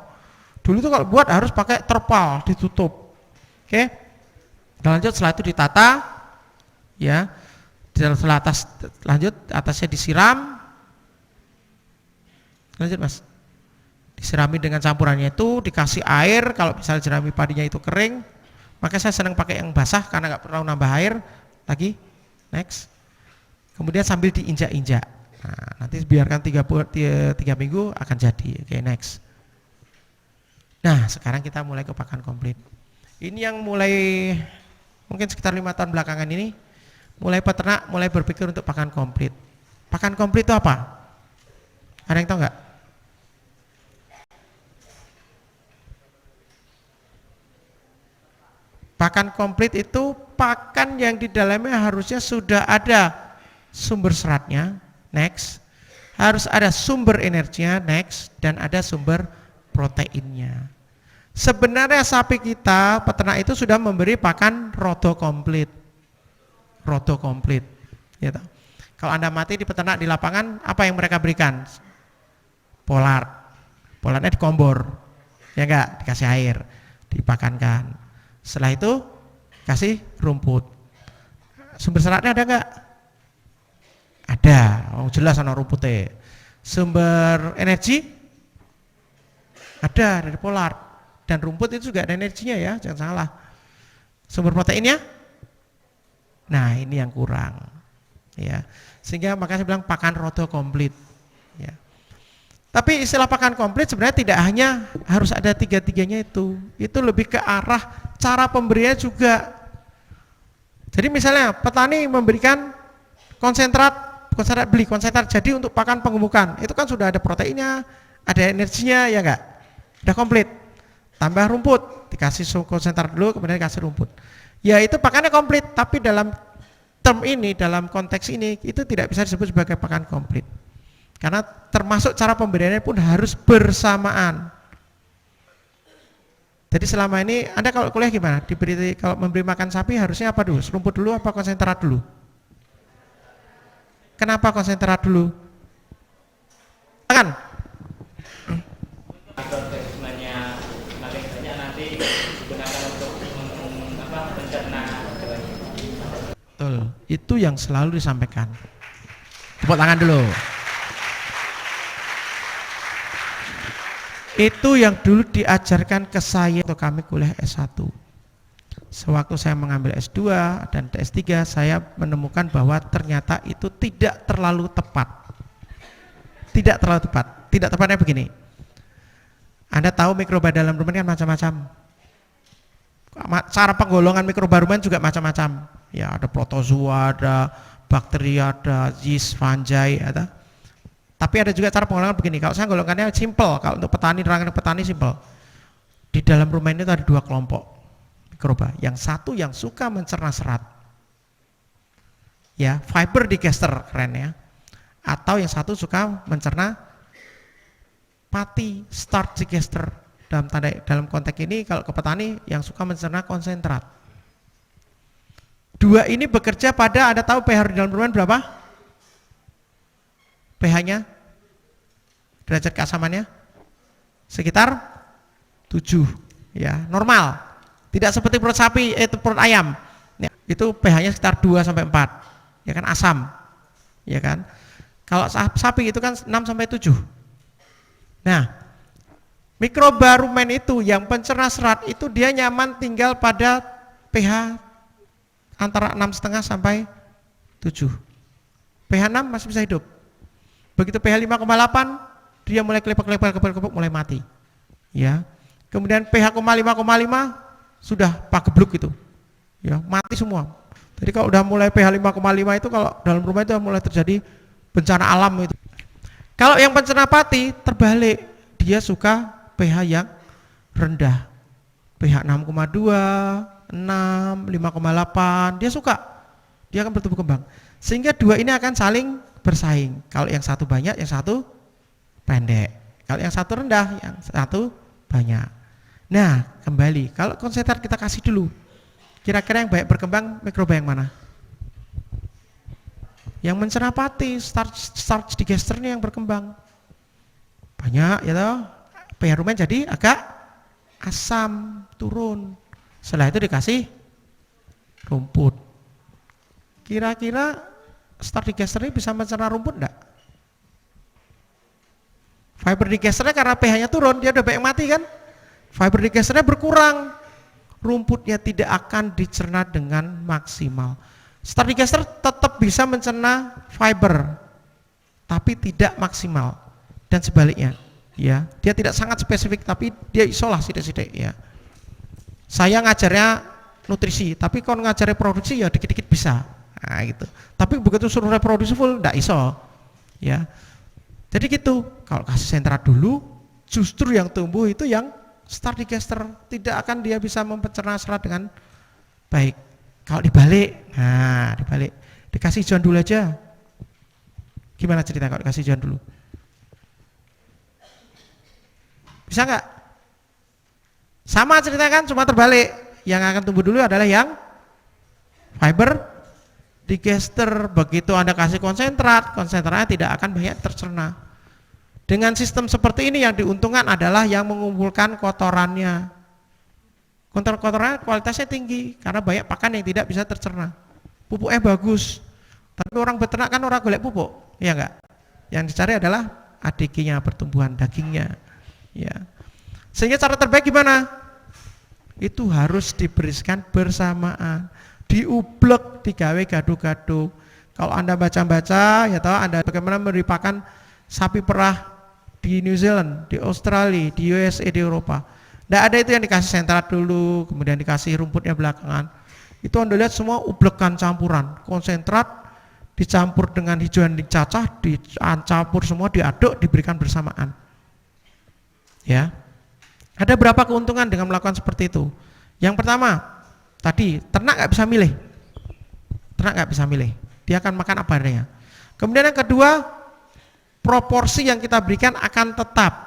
Dulu itu kalau buat harus pakai terpal ditutup. Oke. Dan lanjut setelah itu ditata, ya. Setelah lanjut atasnya disiram. Lanjut Mas. Disirami dengan campurannya itu, dikasih air. Kalau misalnya jerami padinya itu kering, maka saya senang pakai yang basah karena nggak perlu nambah air. Lagi, next. Kemudian sambil diinjak-injak. Nah, nanti biarkan 3 minggu akan jadi. Oke, next. Nah, sekarang kita mulai ke pakan komplit. Ini yang mulai mungkin sekitar 5 tahun belakangan ini, mulai peternak mulai berpikir untuk pakan komplit. Pakan komplit itu apa? Ada yang tahu nggak? Pakan komplit itu pakan yang di dalamnya harusnya sudah ada sumber seratnya, next. Harus ada sumber energinya, next. Dan ada sumber proteinnya. Sebenarnya sapi kita, peternak itu sudah memberi pakan rodo komplit. Rodo komplit. Ya, kalau Anda mati di peternak di lapangan, apa yang mereka berikan? Polar. Polarnya dikombor. Ya enggak, dikasih air, dipakankan. Setelah itu kasih rumput. Sumber seratnya ada enggak? Ada. Oh, jelas ana rumputnya. Sumber energi ada dari polar. Dan rumput itu juga ada energinya ya, jangan salah. Sumber proteinnya? Nah, ini yang kurang. Ya. Sehingga makanya saya bilang pakan rodo komplit. Ya. Tapi istilah pakan komplit sebenarnya tidak hanya harus ada tiga-tiganya itu. Itu lebih ke arah cara pemberiannya juga. Jadi misalnya petani memberikan konsentrat jadi untuk pakan penggemukan. Itu kan sudah ada proteinnya, ada energinya, ya enggak? Udah komplit. Tambah rumput, dikasih konsentrat dulu, kemudian dikasih rumput. Ya itu pakannya komplit, tapi dalam term ini, dalam konteks ini, itu tidak bisa disebut sebagai pakan komplit. Karena termasuk cara pemberiannya pun harus bersamaan. Jadi selama ini, Anda kalau kuliah gimana? Kalau memberi makan sapi harusnya apa dulu? Rumput dulu apa konsentrat dulu? Kenapa konsentrat dulu? Kan? Betul, itu yang selalu disampaikan. Tepuk tangan dulu. Itu yang dulu diajarkan ke saya waktu kami kuliah S1. Sewaktu saya mengambil S2 dan S3, saya menemukan bahwa ternyata itu tidak terlalu tepat. Tidak terlalu tepat. Tidak tepatnya begini. Anda tahu mikroba dalam rumen kan macam-macam. Cara penggolongan mikroba rumen juga macam-macam. Ya, ada protozoa, ada bakteri, ada yeast, fungi, ada. Tapi ada juga cara penggolongan begini. Kalau saya golongannya simple, kalau untuk petani, rangan petani simple. Di dalam rumen itu ada 2 kelompok mikroba. Yang satu yang suka mencerna serat. Ya, fiber digester keren ya. Atau yang satu suka mencerna pati, starch digester. Dalam konteks ini kalau ke petani yang suka mencerna konsentrat. 2 ini bekerja pada, Anda tahu pH di dalam rumen berapa? pH-nya? Derajat keasamannya? Sekitar 7. Ya, normal. Tidak seperti perut sapi, perut ayam. Ya, itu pH-nya sekitar 2 sampai 4. Ya kan, asam. Ya kan? Kalau sapi itu kan 6 sampai 7. Nah, mikroba rumen itu yang pencerna serat itu dia nyaman tinggal pada pH antara 6,5 sampai 7. pH 6 masih bisa hidup. Begitu pH 5,8 dia mulai kelepek mulai mati. Ya. Kemudian pH 5,5 sudah pagebluk itu. Ya, mati semua. Jadi kalau udah mulai pH 5,5 itu kalau dalam rumah itu mulai terjadi bencana alam itu. Kalau yang pencerna pati terbalik, dia suka pH yang rendah. pH 6,2, 6, 5,8, dia suka, dia akan bertumbuh kembang. Sehingga dua ini akan saling bersaing. Kalau yang satu banyak, yang satu pendek. Kalau yang satu rendah, yang satu banyak. Nah, kembali, kalau konsentrat kita kasih dulu, kira-kira yang banyak berkembang mikroba yang mana? Yang mencerna pati, starch digesternya yang berkembang. Banyak ya toh, pH rumen jadi agak asam, turun. Setelah itu dikasih rumput. Kira-kira starch digester ini bisa mencerna rumput enggak? Fiber digesternya karena pH-nya turun, dia udah banyak mati kan? Fiber digesternya berkurang, rumputnya tidak akan dicerna dengan maksimal. Starch digester tetap bisa mencerna fiber, tapi tidak maksimal. Dan sebaliknya, ya, dia tidak sangat spesifik, tapi dia isolah sidik-sidik, ya. Saya ngajarnya nutrisi, tapi kalau ngajarnya produksi ya dikit-dikit bisa, nah, gitu. Tapi begitu suruh reproduksi full, enggak iso, ya. Jadi gitu, kalau kasih sentrat dulu, justru yang tumbuh itu yang starch digester, tidak akan dia bisa mencerna serat dengan baik. Kalau dibalik, nah dibalik, dikasih hijauan dulu aja. Gimana cerita kalau dikasih hijauan dulu? Bisa nggak? Sama ceritakan, cuma terbalik. Yang akan tumbuh dulu adalah yang fiber digester. Begitu Anda kasih konsentrat, konsentratnya tidak akan banyak tercerna. Dengan sistem seperti ini yang diuntungkan adalah yang mengumpulkan kotorannya. Kotorannya kualitasnya tinggi karena banyak pakan yang tidak bisa tercerna. Pupuknya bagus, tapi orang beternak kan orang golek pupuk, ya enggak? Yang dicari adalah ADG-nya, pertumbuhan dagingnya, ya. Sehingga cara terbaik gimana? Itu harus diberiskan bersamaan, diublek, digawe gaduh-gaduh. Kalau Anda baca-baca, ya tahu Anda bagaimana memberi pakan sapi perah di New Zealand, di Australia, di USA, di Eropa. Tidak ada itu yang dikasih sentrat dulu, kemudian dikasih rumputnya belakangan. Itu Anda lihat semua ublekan campuran, konsentrat dicampur dengan hijauan dicacah, dicampur semua, diaduk, diberikan bersamaan. Ya, ada berapa keuntungan dengan melakukan seperti itu? Yang pertama, tadi ternak nggak bisa milih, dia akan makan apa adanya. Kemudian yang kedua, proporsi yang kita berikan akan tetap.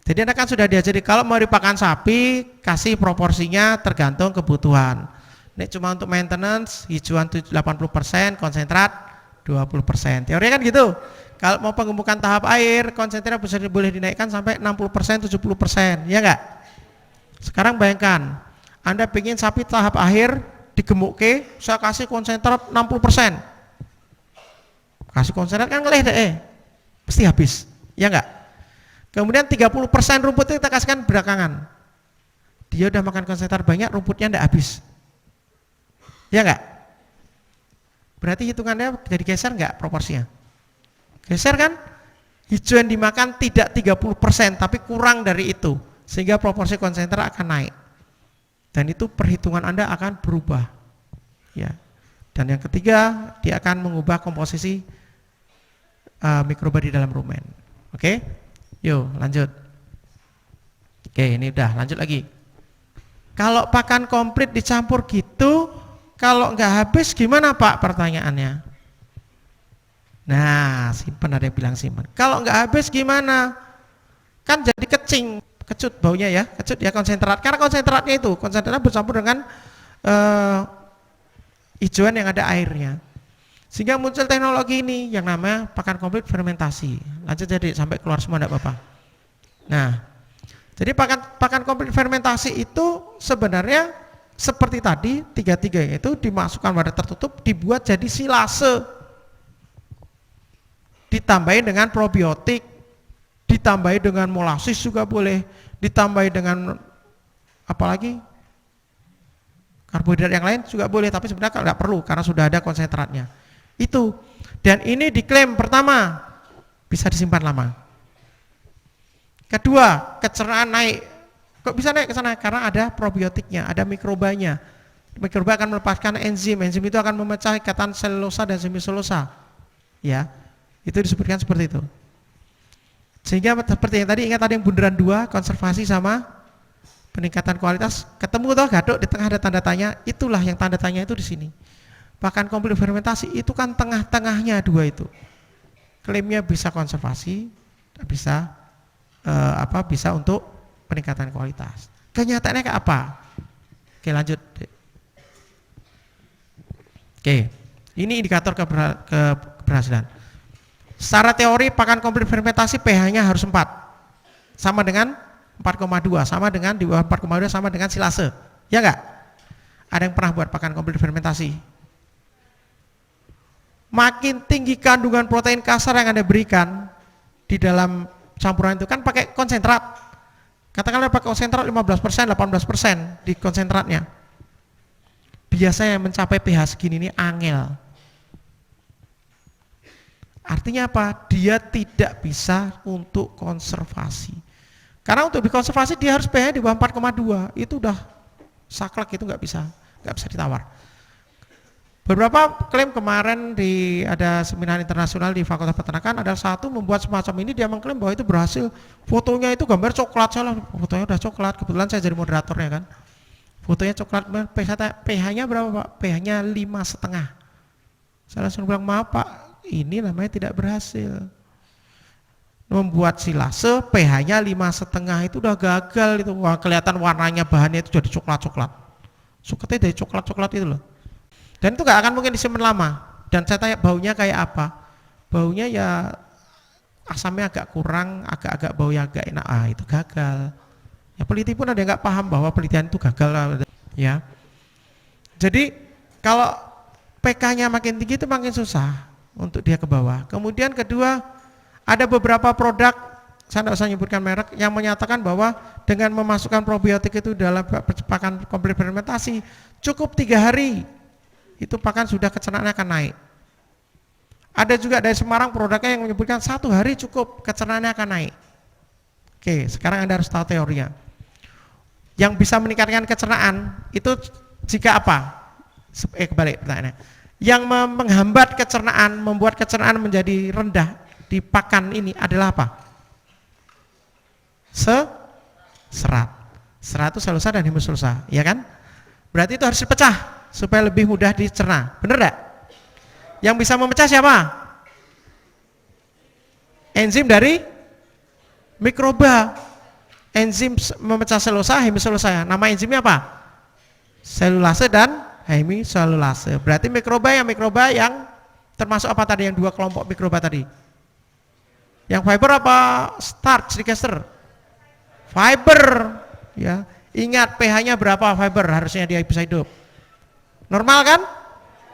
Jadi Anda kan sudah diajari kalau mau dipakan sapi, kasih proporsinya tergantung kebutuhan. Ini cuma untuk maintenance, hijauan 80%, konsentrat 20%. Teori kan gitu. Kalau mau pengemukan tahap air, konsentrat bisa boleh dinaikkan sampai 60%, 70%, ya enggak? Sekarang bayangkan, Anda pengen sapi tahap akhir digemuke, saya kasih konsentrat 60%. Kasih konsentrat kan ngeleh deh, pasti habis, ya enggak? Kemudian 30% rumputnya kita kasihkan belakangan. Dia udah makan konsentrat banyak, rumputnya enggak habis. Ya enggak? Berarti hitungannya jadi geser enggak proporsinya? Geser kan? Hijau yang dimakan tidak 30%, tapi kurang dari itu. Sehingga proporsi konsentrat akan naik. Dan itu perhitungan Anda akan berubah. Ya. Dan yang ketiga, dia akan mengubah komposisi mikroba di dalam rumen. Oke? Yuk lanjut. Oke, ini udah, lanjut lagi. Kalau pakan komplit dicampur gitu, kalau nggak habis gimana Pak pertanyaannya? Nah, simpen, ada yang bilang simpen. Kalau nggak habis gimana? Kan jadi kecing, kecut baunya ya, kecut ya konsentrat. Karena konsentratnya itu, konsentratnya bercampur dengan hijauan yang ada airnya. Sehingga muncul teknologi ini yang namanya pakan komplit fermentasi. Lanjut jadi sampai keluar semua enggak apa-apa. Nah, jadi pakan komplit fermentasi itu sebenarnya seperti tadi, tiga-tiga itu dimasukkan wadah tertutup, dibuat jadi silase. Ditambahin dengan probiotik, ditambahin dengan molasis juga boleh, ditambahin dengan apalagi karbohidrat yang lain juga boleh, tapi sebenarnya nggak perlu karena sudah ada konsentratnya. Itu, dan ini diklaim pertama bisa disimpan lama. Kedua, kecernaan naik. Kok bisa naik ke sana? Karena ada probiotiknya, ada mikrobanya. Mikroba akan melepaskan enzim itu akan memecah ikatan selulosa dan semiselulosa. Ya, itu disebutkan seperti itu. Sehingga seperti yang tadi, ingat tadi yang bundaran 2, konservasi sama peningkatan kualitas, ketemu toh gaduk di tengah ada tanda tanya, itulah yang tanda tanya itu di sini. Bahkan komplit fermentasi itu kan tengah-tengahnya dua itu. Klaimnya bisa konservasi, bisa bisa untuk peningkatan kualitas. Kenyataannya kayak apa? Oke, lanjut. Oke, ini indikator keberhasilan. Secara teori pakan komplit fermentasi pH-nya harus 4. Sama dengan 4,2, sama dengan di bawah 4,2 sama dengan silase. Ya enggak? Ada yang pernah buat pakan komplit fermentasi? Makin tinggi kandungan protein kasar yang Anda berikan di dalam campuran itu kan pakai konsentrat. Katakanlah pakai konsentrat 15%, 18% di konsentratnya. Biasanya mencapai pH segini ini angel. Artinya apa? Dia tidak bisa untuk konservasi. Karena untuk dikonservasi dia harus pH di bawah 4,2. Itu udah saklek, itu nggak bisa ditawar. Beberapa klaim kemarin ada seminar internasional di Fakultas Peternakan, ada satu membuat semacam ini, dia mengklaim bahwa itu berhasil. Fotonya itu gambar coklat, salah, fotonya udah coklat. Kebetulan saya jadi moderatornya kan. Fotonya coklat, pH-nya berapa Pak? pH-nya 5,5. Saya langsung bilang, maaf Pak, ini namanya tidak berhasil. Membuat silase pH-nya 5,5 itu udah gagal itu. Wah, kelihatan warnanya bahannya itu jadi coklat-coklat. Suketnya dari coklat-coklat itu loh. Dan itu gak akan mungkin disimpan lama. Dan saya tanya baunya kayak apa? Baunya ya asamnya agak kurang, agak-agak baunya agak enak. Ah, itu gagal. Ya peneliti pun ada yang nggak paham bahwa penelitian itu gagal ya. Jadi kalau PK-nya makin tinggi itu makin susah untuk dia ke bawah. Kemudian kedua, ada beberapa produk, saya tidak usah menyebutkan merek, yang menyatakan bahwa dengan memasukkan probiotik itu dalam pakan komplit fermentasi cukup 3 hari itu pakan sudah kecernaannya akan naik. Ada juga dari Semarang produknya yang menyebutkan 1 hari cukup kecernaannya akan naik. Oke, sekarang Anda harus tahu teorinya. Yang bisa meningkatkan kecernaan itu jika apa? Kebalik pertanyaannya. Yang menghambat kecernaan, membuat kecernaan menjadi rendah di pakan ini adalah apa? Serat. Serat itu selulosa dan hemiselulosa, ya kan? Berarti itu harus dipecah supaya lebih mudah dicerna. Benar enggak? Yang bisa memecah siapa? Enzim dari mikroba. Enzim memecah selulosa, hemiselulosa. Nama enzimnya apa? Selulase dan hemiselulase. Berarti mikroba yang termasuk apa tadi yang 2 kelompok mikroba tadi? Yang fiber apa starch, digester? Fiber, ya. Ingat pH-nya berapa fiber harusnya dia bisa hidup? Normal kan?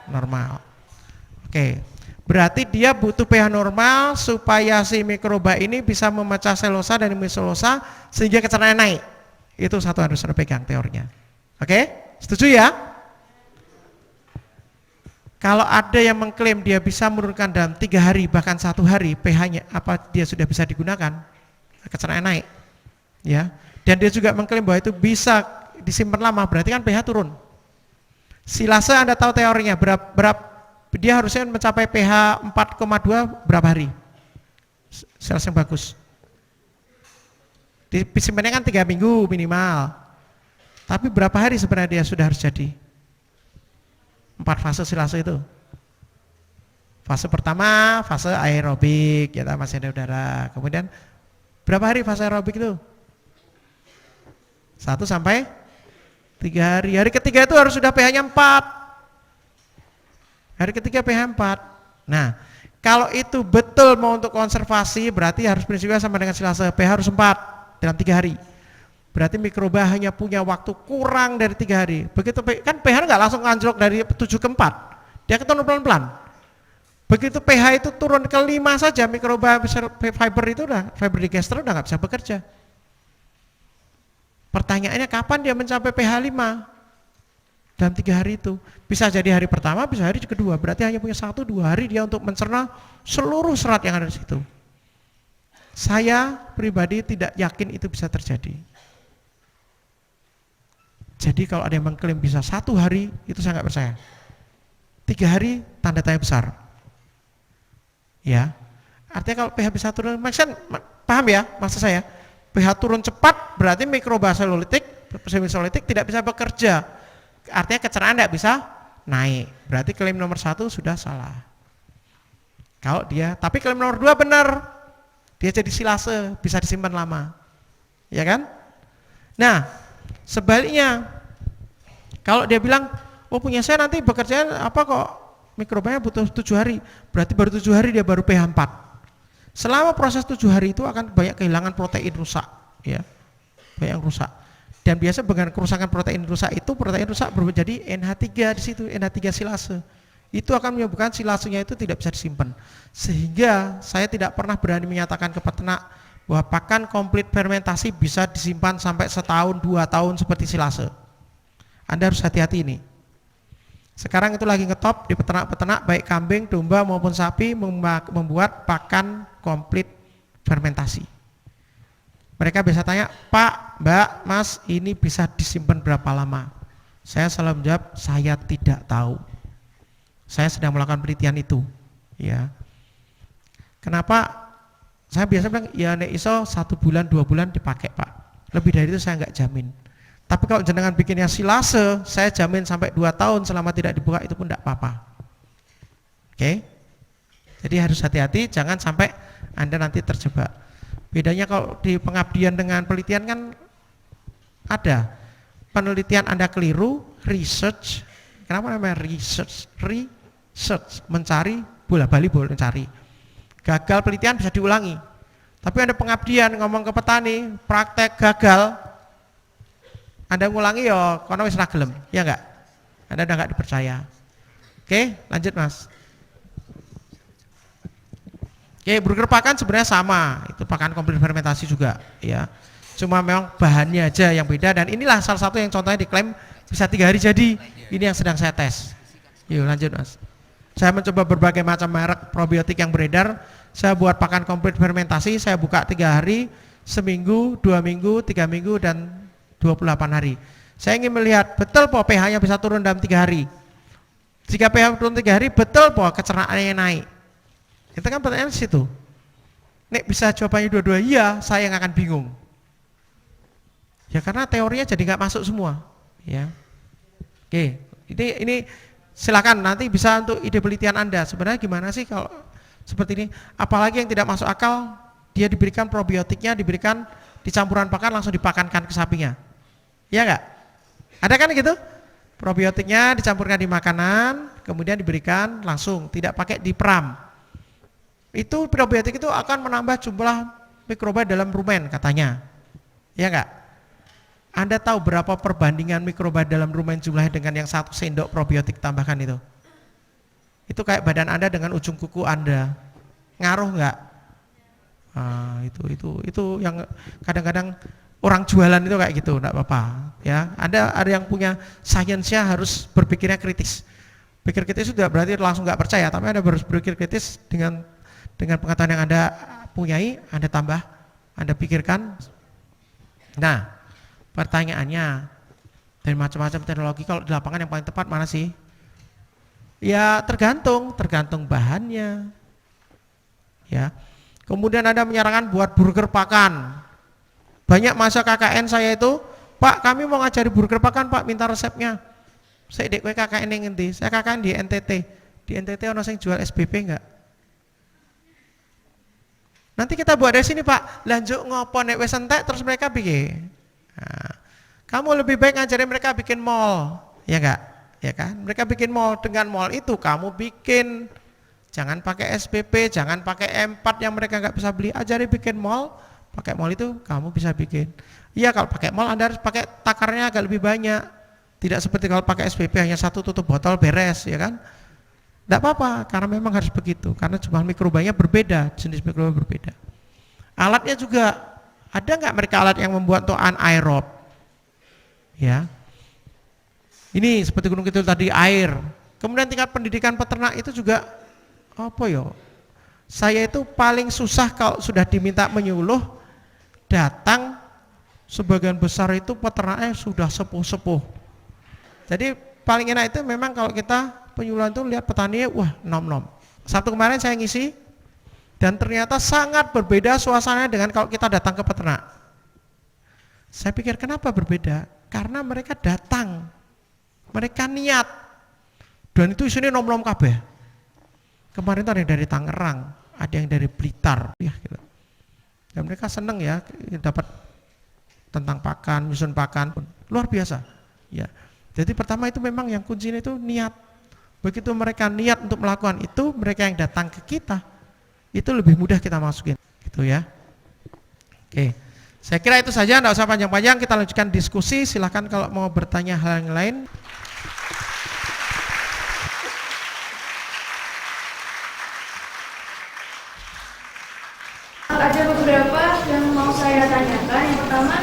Normal. Oke. Berarti dia butuh pH normal supaya si mikroba ini bisa memecah selulosa dan hemiselulosa sehingga kecernaan naik. Itu satu harus Anda pegang teorinya. Oke? Setuju ya? Kalau ada yang mengklaim dia bisa menurunkan dalam 3 hari bahkan 1 hari pH-nya apa dia sudah bisa digunakan, kecernaan naik, ya. Dan dia juga mengklaim bahwa itu bisa disimpan lama, berarti kan pH turun. Silase Anda tahu teorinya berapa dia harusnya mencapai pH 4,2 berapa hari? Silase yang bagus. Disimpannya kan 3 minggu minimal. Tapi berapa hari sebenarnya dia sudah harus jadi? 4 fase silase itu. Fase pertama, fase aerobik, ya masih ada udara. Kemudian berapa hari fase aerobik itu? 1 sampai 3 hari. Hari ketiga itu harus sudah pH-nya 4. Hari ketiga pH 4. Nah, kalau itu betul mau untuk konservasi, berarti harus prinsipnya sama dengan silase, pH harus 4 dalam 3 hari. Berarti mikroba hanya punya waktu kurang dari 3 hari. Begitu kan pH nggak langsung anjlok dari 7 ke 4. Dia turun pelan-pelan. Begitu pH itu turun ke 5 saja, mikroba fiber itu fiber digester udah nggak bisa bekerja. Pertanyaannya kapan dia mencapai pH 5? Dalam 3 hari itu. Bisa jadi hari pertama, bisa hari kedua. Berarti hanya punya 1-2 hari dia untuk mencerna seluruh serat yang ada di situ. Saya pribadi tidak yakin itu bisa terjadi. Jadi kalau ada yang mengklaim bisa 1 hari, itu saya nggak percaya. 3 hari, tanda tanya besar. Ya, artinya kalau pH bisa turun, maksudnya paham ya maksud saya? pH turun cepat berarti mikroba selulitik semistolitik tidak bisa bekerja. Artinya kecerahan tidak bisa naik. Berarti klaim nomor 1 sudah salah. Kalau dia, tapi klaim nomor 2 benar. Dia jadi silase, bisa disimpan lama. Ya kan? Nah, sebaliknya kalau dia bilang, oh punya saya nanti bekerja apa kok mikrobanya butuh 7 hari. Berarti baru 7 hari dia baru pH 4. Selama proses 7 hari itu akan banyak kehilangan protein rusak, ya. Banyak yang rusak. Dan biasa dengan kerusakan protein rusak itu, protein rusak berubah jadi NH3 di situ, NH3 silase. Itu akan menyebabkan silasenya itu tidak bisa disimpan. Sehingga saya tidak pernah berani menyatakan ke peternak bahwa pakan komplit fermentasi bisa disimpan sampai setahun, 2 tahun seperti silase. Anda harus hati-hati ini. Sekarang itu lagi ngetop di peternak-peternak baik kambing, domba maupun sapi membuat pakan komplit fermentasi. Mereka biasa tanya, Pak, Mbak, Mas, ini bisa disimpan berapa lama? Saya selalu menjawab, saya tidak tahu. Saya sedang melakukan penelitian itu. Ya. Kenapa? Saya biasa bilang, ya nek iso 1 bulan, 2 bulan dipakai Pak. Lebih dari itu saya nggak jamin. Tapi kalau jenengan bikinnya silase, saya jamin sampai 2 tahun selama tidak dibuka itu pun tidak apa-apa. Oke? Jadi harus hati-hati, jangan sampai Anda nanti terjebak. Bedanya kalau di pengabdian dengan penelitian kan ada. Penelitian Anda keliru, research. Kenapa namanya research? Research, mencari, bola-balik boleh mencari. Gagal penelitian bisa diulangi. Tapi Anda pengabdian ngomong ke petani, praktek gagal, Anda ngulangi ya kono wis ra gelem, ya enggak? Anda udah enggak dipercaya. Oke, lanjut Mas. Oke, burger pakan sebenarnya sama, itu pakan komplit fermentasi juga, ya. Cuma memang bahannya aja yang beda dan inilah salah satu yang contohnya diklaim bisa 3 hari jadi. Ini yang sedang saya tes. Yuk lanjut Mas. Saya mencoba berbagai macam merek probiotik yang beredar. Saya buat pakan komplit fermentasi, saya buka 3 hari, seminggu, 2 minggu, 3 minggu dan 28 hari. Saya ingin melihat betul po pH-nya bisa turun dalam 3 hari. Jika pH turun 3 hari, betul po kecernaannya naik. Itu kan pertanyaan di situ. Nek bisa jawabannya dua-dua iya, saya yang akan bingung. Ya karena teorinya jadi nggak masuk semua. Ya. Oke, ini silakan nanti bisa untuk ide penelitian Anda. Sebenarnya gimana sih kalau seperti ini? Apalagi yang tidak masuk akal, dia diberikan probiotiknya, diberikan di campuran pakan langsung dipakankan ke sapinya. Ya enggak? Ada kan gitu? Probiotiknya dicampurkan di makanan, kemudian diberikan langsung, tidak pakai diperam. Itu probiotik itu akan menambah jumlah mikroba dalam rumen katanya. Ya enggak? Anda tahu berapa perbandingan mikroba dalam rumen jumlahnya dengan yang 1 sendok probiotik tambahkan itu? Itu kayak badan Anda dengan ujung kuku Anda. Ngaruh enggak? Itu yang kadang-kadang orang jualan itu kayak gitu, enggak apa-apa ya. Ada yang punya sainsnya harus berpikirnya kritis. Pikir kritis sudah berarti langsung enggak percaya, tapi Anda harus berpikir kritis dengan pengetahuan yang Anda punyai, Anda tambah, Anda pikirkan. Nah, pertanyaannya dari macam-macam teknologi kalau di lapangan yang paling tepat mana sih? Ya tergantung bahannya. Ya. Kemudian Anda menyarankan buat burger pakan. Banyak masa KKN saya itu, Pak kami mau ngajari burger pakan Pak, minta resepnya. Saya dek KKN yang ngendi? Saya KKN di NTT. Di NTT ono sing jual SBP enggak? Nanti kita buat dari sini Pak, lanjut ngopo nek wis entek terus mereka bikin. Nah, kamu lebih baik ngajarin mereka bikin mall, ya enggak? Ya kan? Mereka bikin mall, dengan mall itu kamu bikin. Jangan pakai SPP, jangan pakai M4 yang mereka nggak bisa beli. Ajari bikin mall, pakai mall itu kamu bisa bikin. Iya kalau pakai mall Anda harus pakai takarnya agak lebih banyak. Tidak seperti kalau pakai SPP hanya 1 tutup botol beres, ya kan? Tidak apa-apa, karena memang harus begitu. Karena jumlah mikrobanya berbeda, jenis mikroba berbeda. Alatnya juga, ada nggak mereka alat yang membuat untuk anaerob? Ya, ini seperti Gunung Kidul tadi air. Kemudian tingkat pendidikan peternak itu juga apa yo? Saya itu paling susah kalau sudah diminta menyuluh, datang sebagian besar itu peternaknya sudah sepuh-sepuh. Jadi paling enak itu memang kalau kita penyuluhan itu lihat petani, wah nom-nom. Sabtu kemarin saya ngisi dan ternyata sangat berbeda suasananya dengan kalau kita datang ke peternak. Saya pikir kenapa berbeda? Karena mereka datang, mereka niat, dan itu isinya nom-nom kabeh. Kemarin tuh ada yang dari Tangerang, ada yang dari Blitar, ya gitu. Dan mereka seneng ya dapat tentang pakan, nyusun pakan, luar biasa. Ya, jadi pertama itu memang yang kuncinya itu niat. Begitu mereka niat untuk melakukan itu, mereka yang datang ke kita, itu lebih mudah kita masukin, gitu ya. Oke, saya kira itu saja, tidak usah panjang-panjang, kita lanjutkan diskusi. Silahkan kalau mau bertanya hal yang lain. Ada beberapa yang mau saya tanyakan. Yang pertama,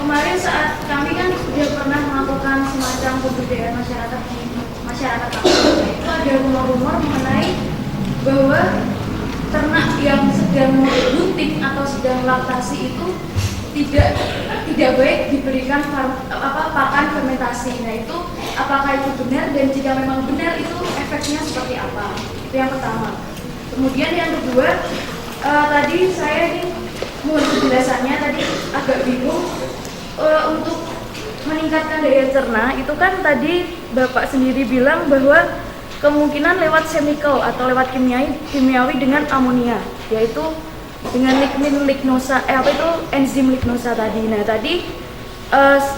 kemarin saat kami kan sudah pernah melakukan semacam pemberdayaan masyarakat di masyarakat kami, itu ada rumor-rumor mengenai bahwa ternak yang sedang gunting atau sedang laktasi itu tidak baik diberikan pakan fermentasi. Nah itu apakah itu benar, dan jika memang benar itu efeknya seperti apa? Itu yang pertama. Kemudian yang kedua, tadi saya ini mohon penjelasannya, tadi agak bingung untuk meningkatkan daya cerna. Itu kan tadi Bapak sendiri bilang bahwa kemungkinan lewat chemical atau lewat kimiawi dengan amonia, yaitu dengan lignin lignosa, enzim lignosa tadi. Nah tadi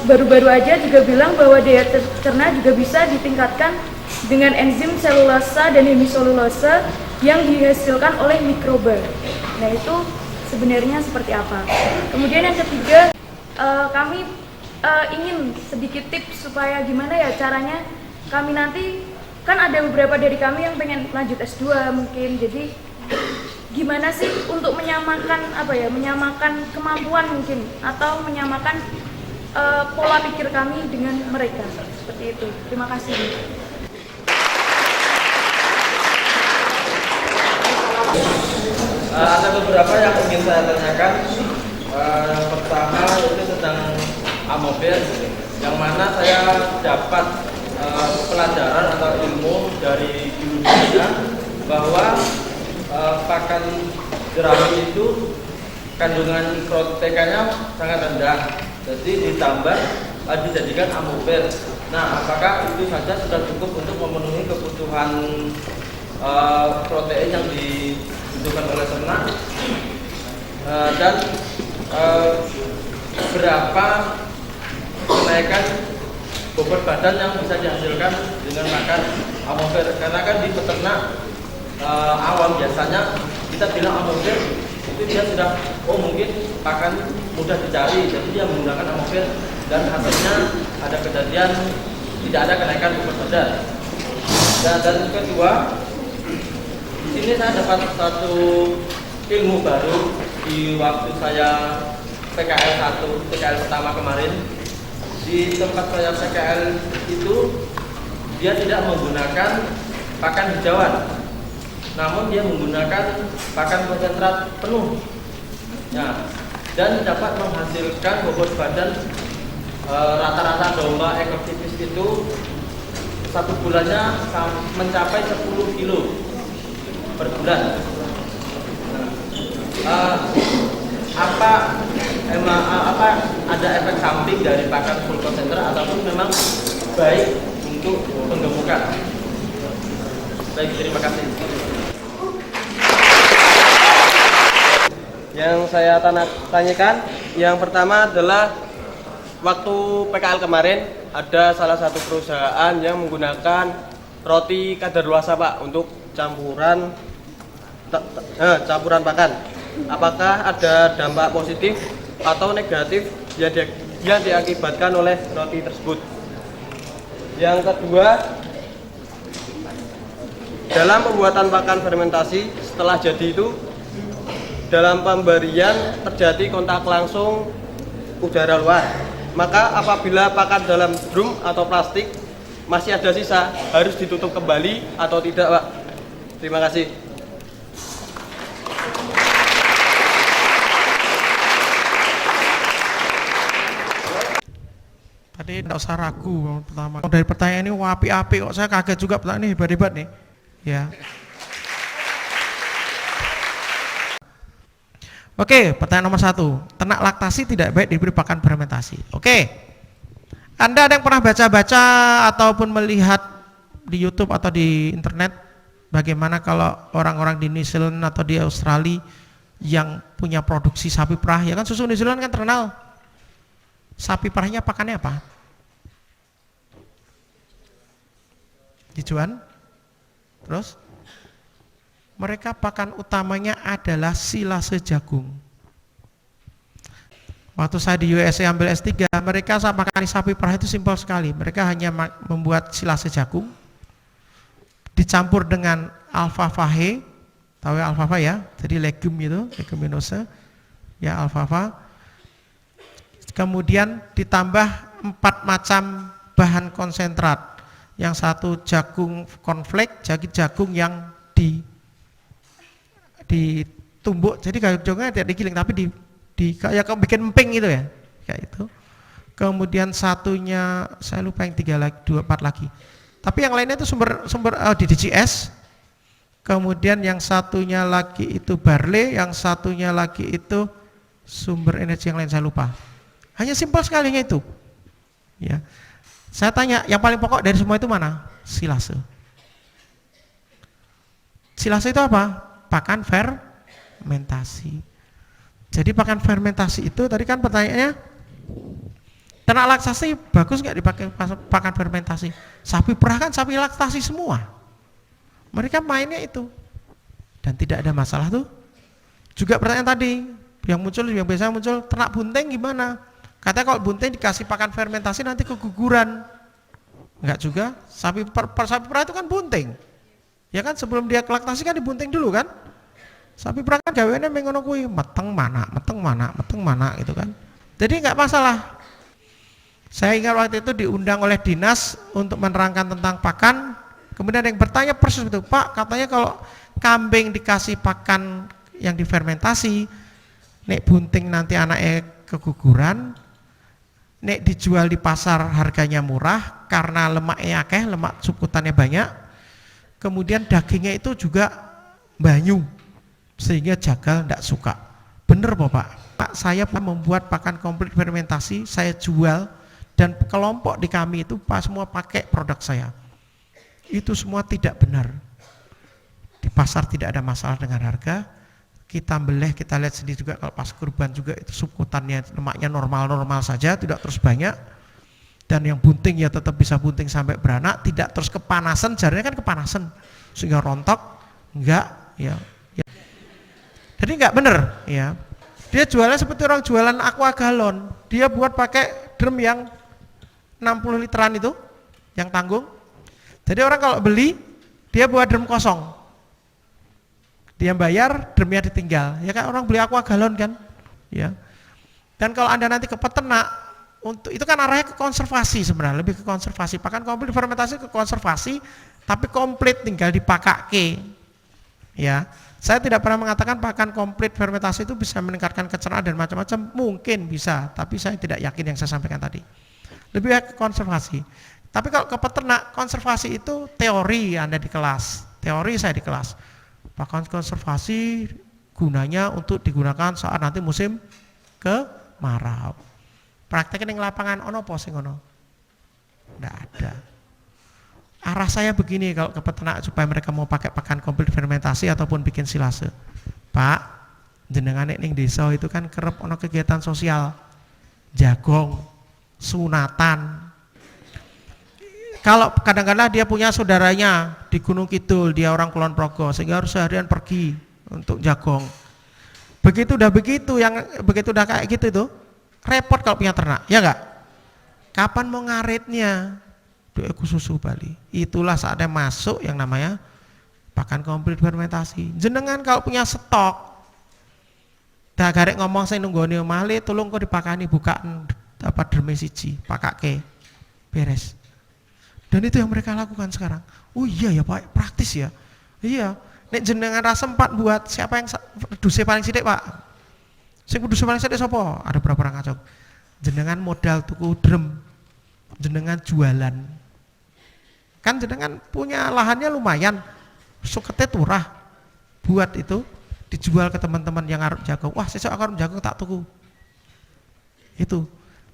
baru-baru aja juga bilang bahwa daya cerna juga bisa ditingkatkan dengan enzim selulasa dan hemiselulasa yang dihasilkan oleh mikroba. Nah itu sebenarnya seperti apa? Kemudian yang ketiga, kami ingin sedikit tips supaya gimana ya caranya kami nanti, kan ada beberapa dari kami yang pengen lanjut S2 mungkin, jadi gimana sih untuk menyamakan menyamakan kemampuan mungkin, atau menyamakan pola pikir kami dengan mereka, seperti itu. Terima kasih. Ada beberapa yang ingin saya tanyakan. Yang pertama itu tentang Amobel, yang mana saya dapat pelajaran atau ilmu dari Indonesia bahwa pakan jerami itu kandungan mikrotekanya sangat rendah, jadi ditambah dijadikan Amobel. Nah, apakah itu saja sudah cukup untuk memenuhi kebutuhan protein yang dibutuhkan oleh ternak, dan berapa kenaikan bobot badan yang bisa dihasilkan dengan makan Amobel? Karena kan di peternak awam biasanya kita bilang Amobel itu dia sudah mungkin pakan mudah dicari, jadi dia menggunakan Amobel dan hasilnya ada kejadian tidak ada kenaikan bobot badan. Dan kedua, di sini saya dapat satu ilmu baru di waktu saya PKL 1, PKL pertama kemarin. Di tempat saya PKL itu dia tidak menggunakan pakan hijauan, namun dia menggunakan pakan konsentrat penuh. Ya, dan dapat menghasilkan bobot badan rata-rata domba ekor tipis itu satu bulannya mencapai 10 kilo per bulan. Apa ada efek samping dari pakan full konsentrat ataupun memang baik untuk penggemukan? Baik, terima kasih. Yang saya tanyakan, yang pertama adalah waktu PKL kemarin ada salah satu perusahaan yang menggunakan roti kadaluarsa Pak untuk campuran pakan. Apakah ada dampak positif atau negatif yang diakibatkan oleh roti tersebut? Yang kedua, dalam pembuatan pakan fermentasi setelah jadi itu, dalam pemberian terjadi kontak langsung udara luar. Maka apabila pakan dalam drum atau plastik masih ada sisa, harus ditutup kembali atau tidak Pak? Terima kasih. Tadi tidak usah ragu pertama. Dari pertanyaan ini api-api kok, saya kaget juga, pertanyaan ini hebat-hebat nih. Ya. Oke, pertanyaan nomor 1. Ternak laktasi tidak baik diberi pakan fermentasi. Oke. Anda ada yang pernah baca-baca ataupun melihat di YouTube atau di internet bagaimana kalau orang-orang di New Zealand atau di Australia yang punya produksi sapi perah, ya kan susu New Zealand kan terkenal. Sapi perahnya pakannya apa? Dijual. Terus mereka pakan utamanya adalah silase jagung. Waktu saya di USA ambil S3, mereka makan sapi perah itu simpel sekali. Mereka hanya membuat silase jagung dicampur dengan alfalfa hay, tahu ya alfalfa ya? Jadi legum itu, leguminosa, ya alfalfa. Kemudian ditambah 4 macam bahan konsentrat. Yang satu jagung cornflake, jagung yang ditumbuk. Jadi jagungnya tidak digiling tapi kayak bikin emping gitu ya, kayak itu. Kemudian satunya saya lupa yang 4 lagi. Tapi yang lainnya itu sumber di DCS. Kemudian yang satunya lagi itu barley, yang satunya lagi itu sumber energi yang lain saya lupa. Hanya simpel sekali itu. Ya. Saya tanya, yang paling pokok dari semua itu mana? Silase. Silase itu apa? Pakan fermentasi. Jadi pakan fermentasi itu tadi kan pertanyaannya, ternak laktasi bagus nggak dipakai pakan fermentasi? Sapi perah kan sapi laktasi semua. Mereka mainnya itu dan tidak ada masalah tuh. Juga pertanyaan tadi yang biasa muncul ternak bunting gimana? Katanya kalau bunting dikasih pakan fermentasi nanti keguguran. Enggak juga. Sapi perah itu kan bunting. Ya kan sebelum dia laktasi kan dibunting dulu kan? Sapi perah kan gaweannya mengono kuwi meteng mana gitu kan. Jadi enggak masalah. Saya ingat waktu itu diundang oleh dinas untuk menerangkan tentang pakan. Kemudian ada yang bertanya persis itu, Pak, katanya kalau kambing dikasih pakan yang difermentasi, nek bunting nanti anaknya keguguran, nek dijual di pasar harganya murah karena lemaknya akeh, lemak subkutannya banyak. Kemudian dagingnya itu juga banyu sehingga jagal tidak suka. Bener Pak, saya membuat pakan komplit fermentasi, saya jual dan kelompok di kami itu semua pakai produk saya. Itu semua tidak benar. Di pasar tidak ada masalah dengan harga. Kita beleh, kita lihat sendiri juga kalau pas kurban juga itu subkutannya lemaknya normal-normal saja, tidak terus banyak. Dan yang bunting ya tetap bisa bunting sampai beranak, tidak terus kepanasan, jarinya kan kepanasan sehingga rontok, enggak ya. Jadi enggak benar ya. Dia jualnya seperti orang jualan aqua galon. Dia buat pakai drum yang 60 literan itu, yang tanggung. Jadi orang kalau beli, dia buat drum kosong. Dia bayar, drumnya ditinggal. Ya kan orang beli aqua galon kan? Ya. Dan kalau Anda nanti ke peternak, itu kan arahnya ke konservasi sebenarnya, lebih ke konservasi. Pakan komplit fermentasi ke konservasi, tapi komplit tinggal dipakake. Ya. Saya tidak pernah mengatakan pakan komplit fermentasi itu bisa meningkatkan kecernaan dan macam-macam, mungkin bisa, tapi saya tidak yakin yang saya sampaikan tadi. Lebih ke konservasi. Tapi kalau ke peternak, konservasi itu teori Anda di kelas, teori saya di kelas. Pakan konservasi gunanya untuk digunakan saat nanti musim kemarau. Prakteknya di lapangan ono apa sing ono? Enggak ada. Arah saya begini kalau ke peternak supaya mereka mau pakai pakan komplit fermentasi ataupun bikin silase. Pak, jenengan ning desa itu kan kerep ono kegiatan sosial. Jagong, sunatan. Kalau kadang-kadang dia punya saudaranya di Gunung Kidul, dia orang Kulon Progo, sehingga harus seharian pergi untuk jagong. Begitu udah kayak gitu itu, repot kalau punya ternak, ya enggak? Kapan mau ngaritnya? Dueku susu Bali. Itulah saatnya masuk yang namanya pakan komplit fermentasi. Jenengan kalau punya stok, dah garek ngomong saya nunggoni omah tolong kok dipakani bukaan derme siji, pakake. Beres. Dan itu yang mereka lakukan sekarang. Oh iya ya Pak, praktis ya. Iya. Nek jenengan rasa 4 buat siapa yang duse paling sidik Pak? Sing duse paling sidik sapa? Ada berapa orang ngacok? Jenengan modal tuku drum, jenengan jualan. Kan jenengan punya lahannya lumayan, sukete turah. Buat itu dijual ke teman-teman yang arep jago. Wah, sesuk aku arep jago tak tuku. Itu.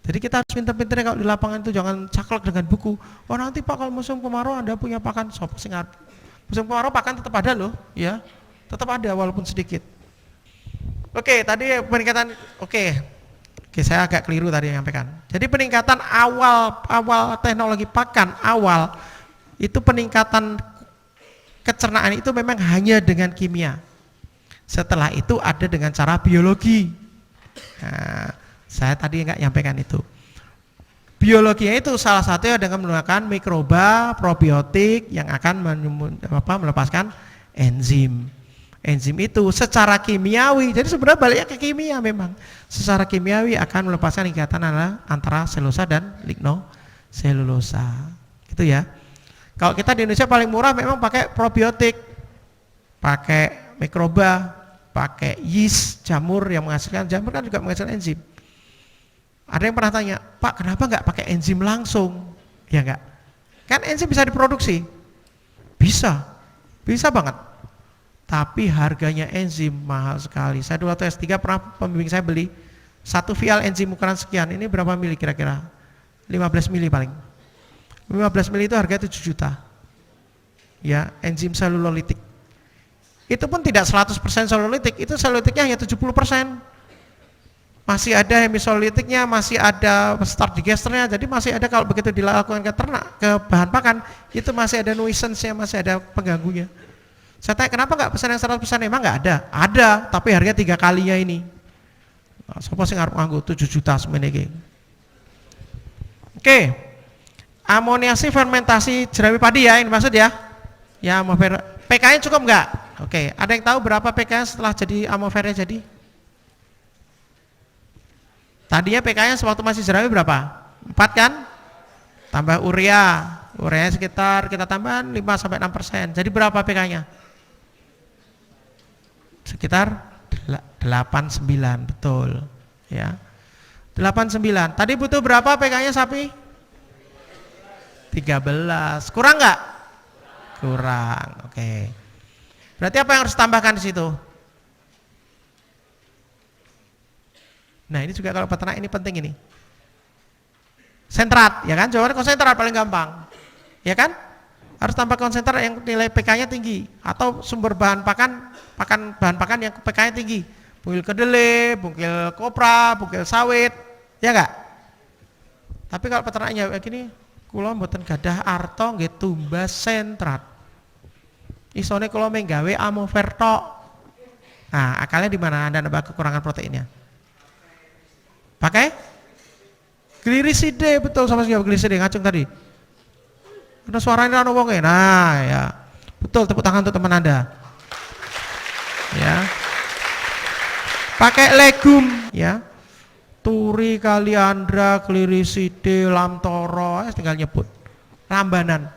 Jadi kita harus pinter-pinter kalau di lapangan itu jangan caklek dengan buku. Oh nanti Pak kalau musim kemarau Anda punya pakan, sopo sing arep. Musim kemarau pakan tetap ada loh, ya. Tetap ada walaupun sedikit. Oke, tadi peningkatan Oke, saya agak keliru tadi yang nyampaikan. Jadi peningkatan awal teknologi pakan awal itu peningkatan kecernaan itu memang hanya dengan kimia. Setelah itu ada dengan cara biologi. Nah, saya tadi nggak nyampaikan itu. Biologinya itu salah satunya dengan menggunakan mikroba, probiotik yang akan melepaskan enzim. Enzim itu secara kimiawi, jadi sebenarnya baliknya ke kimia memang. Secara kimiawi akan melepaskan ikatan antara selulosa dan lignoselulosa. Gitu ya. Kalau kita di Indonesia paling murah memang pakai probiotik, pakai mikroba, pakai yeast, jamur yang menghasilkan, jamur kan juga menghasilkan enzim. Ada yang pernah tanya, Pak kenapa nggak pakai enzim langsung? Ya enggak. Kan enzim bisa diproduksi. Bisa banget. Tapi harganya enzim mahal sekali. Saya dulu waktu S3 pernah pembimbing saya beli 1 vial enzim ukuran sekian. Ini berapa mili kira-kira? 15 mili paling. 15 mili itu harga 7 juta. Ya, enzim selulolitik. Itu pun tidak 100% selulolitik, itu selulolitiknya hanya 70%. Masih ada hemisolulitiknya, masih ada start digesternya, jadi masih ada kalau begitu dilakukan ke ternak, ke bahan pakan, itu masih ada nuisance-nya, masih ada pengganggunya. Saya tanya kenapa nggak pesan yang 100%? Emang nggak ada? Ada, tapi harga 3 kalinya ini. Nah, siapa sih ngarep nganggo 7 juta semeniki. Oke, amoniasi fermentasi jerami padi ya, ini maksud ya? Ya, PK-nya cukup nggak? Oke, ada yang tahu berapa PK-nya setelah jadi amofernya jadi? Tadinya PK-nya sewaktu masih jerami berapa? 4 kan? Tambah ureanya sekitar kita tambah 5-6%. Jadi berapa PK-nya? Sekitar 89, betul. Ya. 89. Tadi butuh berapa PK-nya sapi? 13. Kurang nggak? Kurang. Oke. Berarti apa yang harus tambahkan di situ? Nah, ini juga kalau peternak ini penting ini. Konsentrat, ya kan? Jawabannya konsentrat paling gampang. Ya kan? Harus tambah konsentrat yang nilai PK-nya tinggi atau sumber bahan pakan yang PK-nya tinggi. Bungkil kedelai, bungkil kopra, bungkil sawit, ya enggak? Tapi kalau peternaknya kayak gini, kula mboten gadah arto nggih tumbas sentrat. Isone kula menggawe amofer tok. Nah, akalnya di mana Anda nambah kekurangan proteinnya? Pakai gliriside, betul sama sekali gliriside ngacung tadi. Ada suaranya ana wonge. Nah, ya. Betul, tepuk tangan untuk teman Anda. Ya. Pakai legum, ya. Turi, kaliandra, gliriside, lamtoro, tinggal nyebut. Rambanan.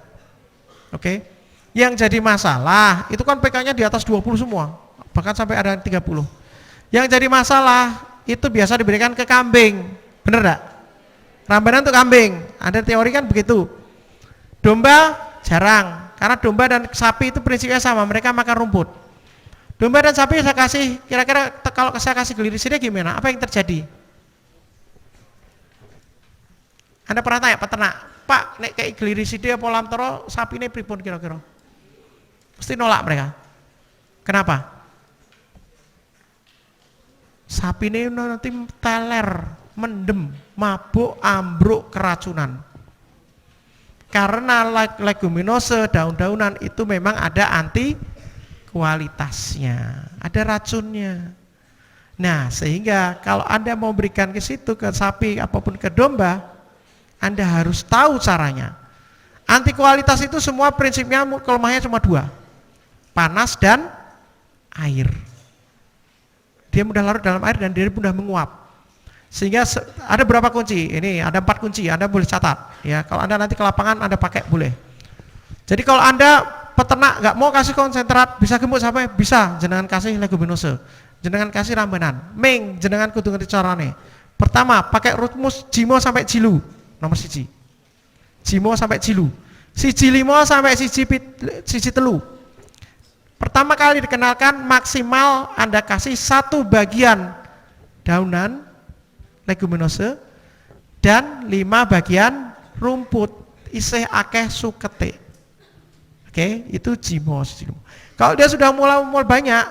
Oke. Yang jadi masalah, itu kan PK-nya di atas 20 semua. Bahkan sampai ada 30. Yang jadi masalah itu biasa diberikan ke kambing. Bener enggak? Rambanan untuk kambing. Ada teori kan begitu. Domba jarang, karena domba dan sapi itu prinsipnya sama, mereka makan rumput. Domba dan sapi saya kasih, kira-kira kalau saya kasih glirisida gimana? Apa yang terjadi? Anda pernah tanya peternak, Pak, nek kayak glirisida apa lamtoro, sapi ini pripun kira-kira? Pasti nolak mereka. Kenapa? Sapi ini nanti teler, mendem, mabuk, ambruk, keracunan. Karena leguminosa, daun-daunan itu memang ada anti kualitasnya, ada racunnya. Nah, sehingga kalau Anda mau berikan ke situ, ke sapi apapun ke domba, Anda harus tahu caranya. Anti kualitas itu semua prinsipnya kelemahannya cuma 2. Panas dan air. Dia mudah larut dalam air dan dia mudah menguap. Sehingga ada berapa kunci? Ini ada 4 kunci, Anda boleh catat. Ya, kalau Anda nanti ke lapangan Anda pakai boleh. Jadi kalau Anda peternak nggak mau kasih konsentrat, bisa gemuk sampai bisa jenengan kasih leguminosa, jenengan kasih rambanan. Ming jenengan kudu ngerti carane. Pertama, pakai rumus Jimo sampai Jilu. Nomor 1. Jimo sampai Jilu. Siji 5 sampai siji telu. Pertama kali dikenalkan maksimal Anda kasih 1 bagian daunan leguminosa dan 5 bagian rumput isih akeh sukete. Oke, itu jimo. Kalau dia sudah mulai banyak,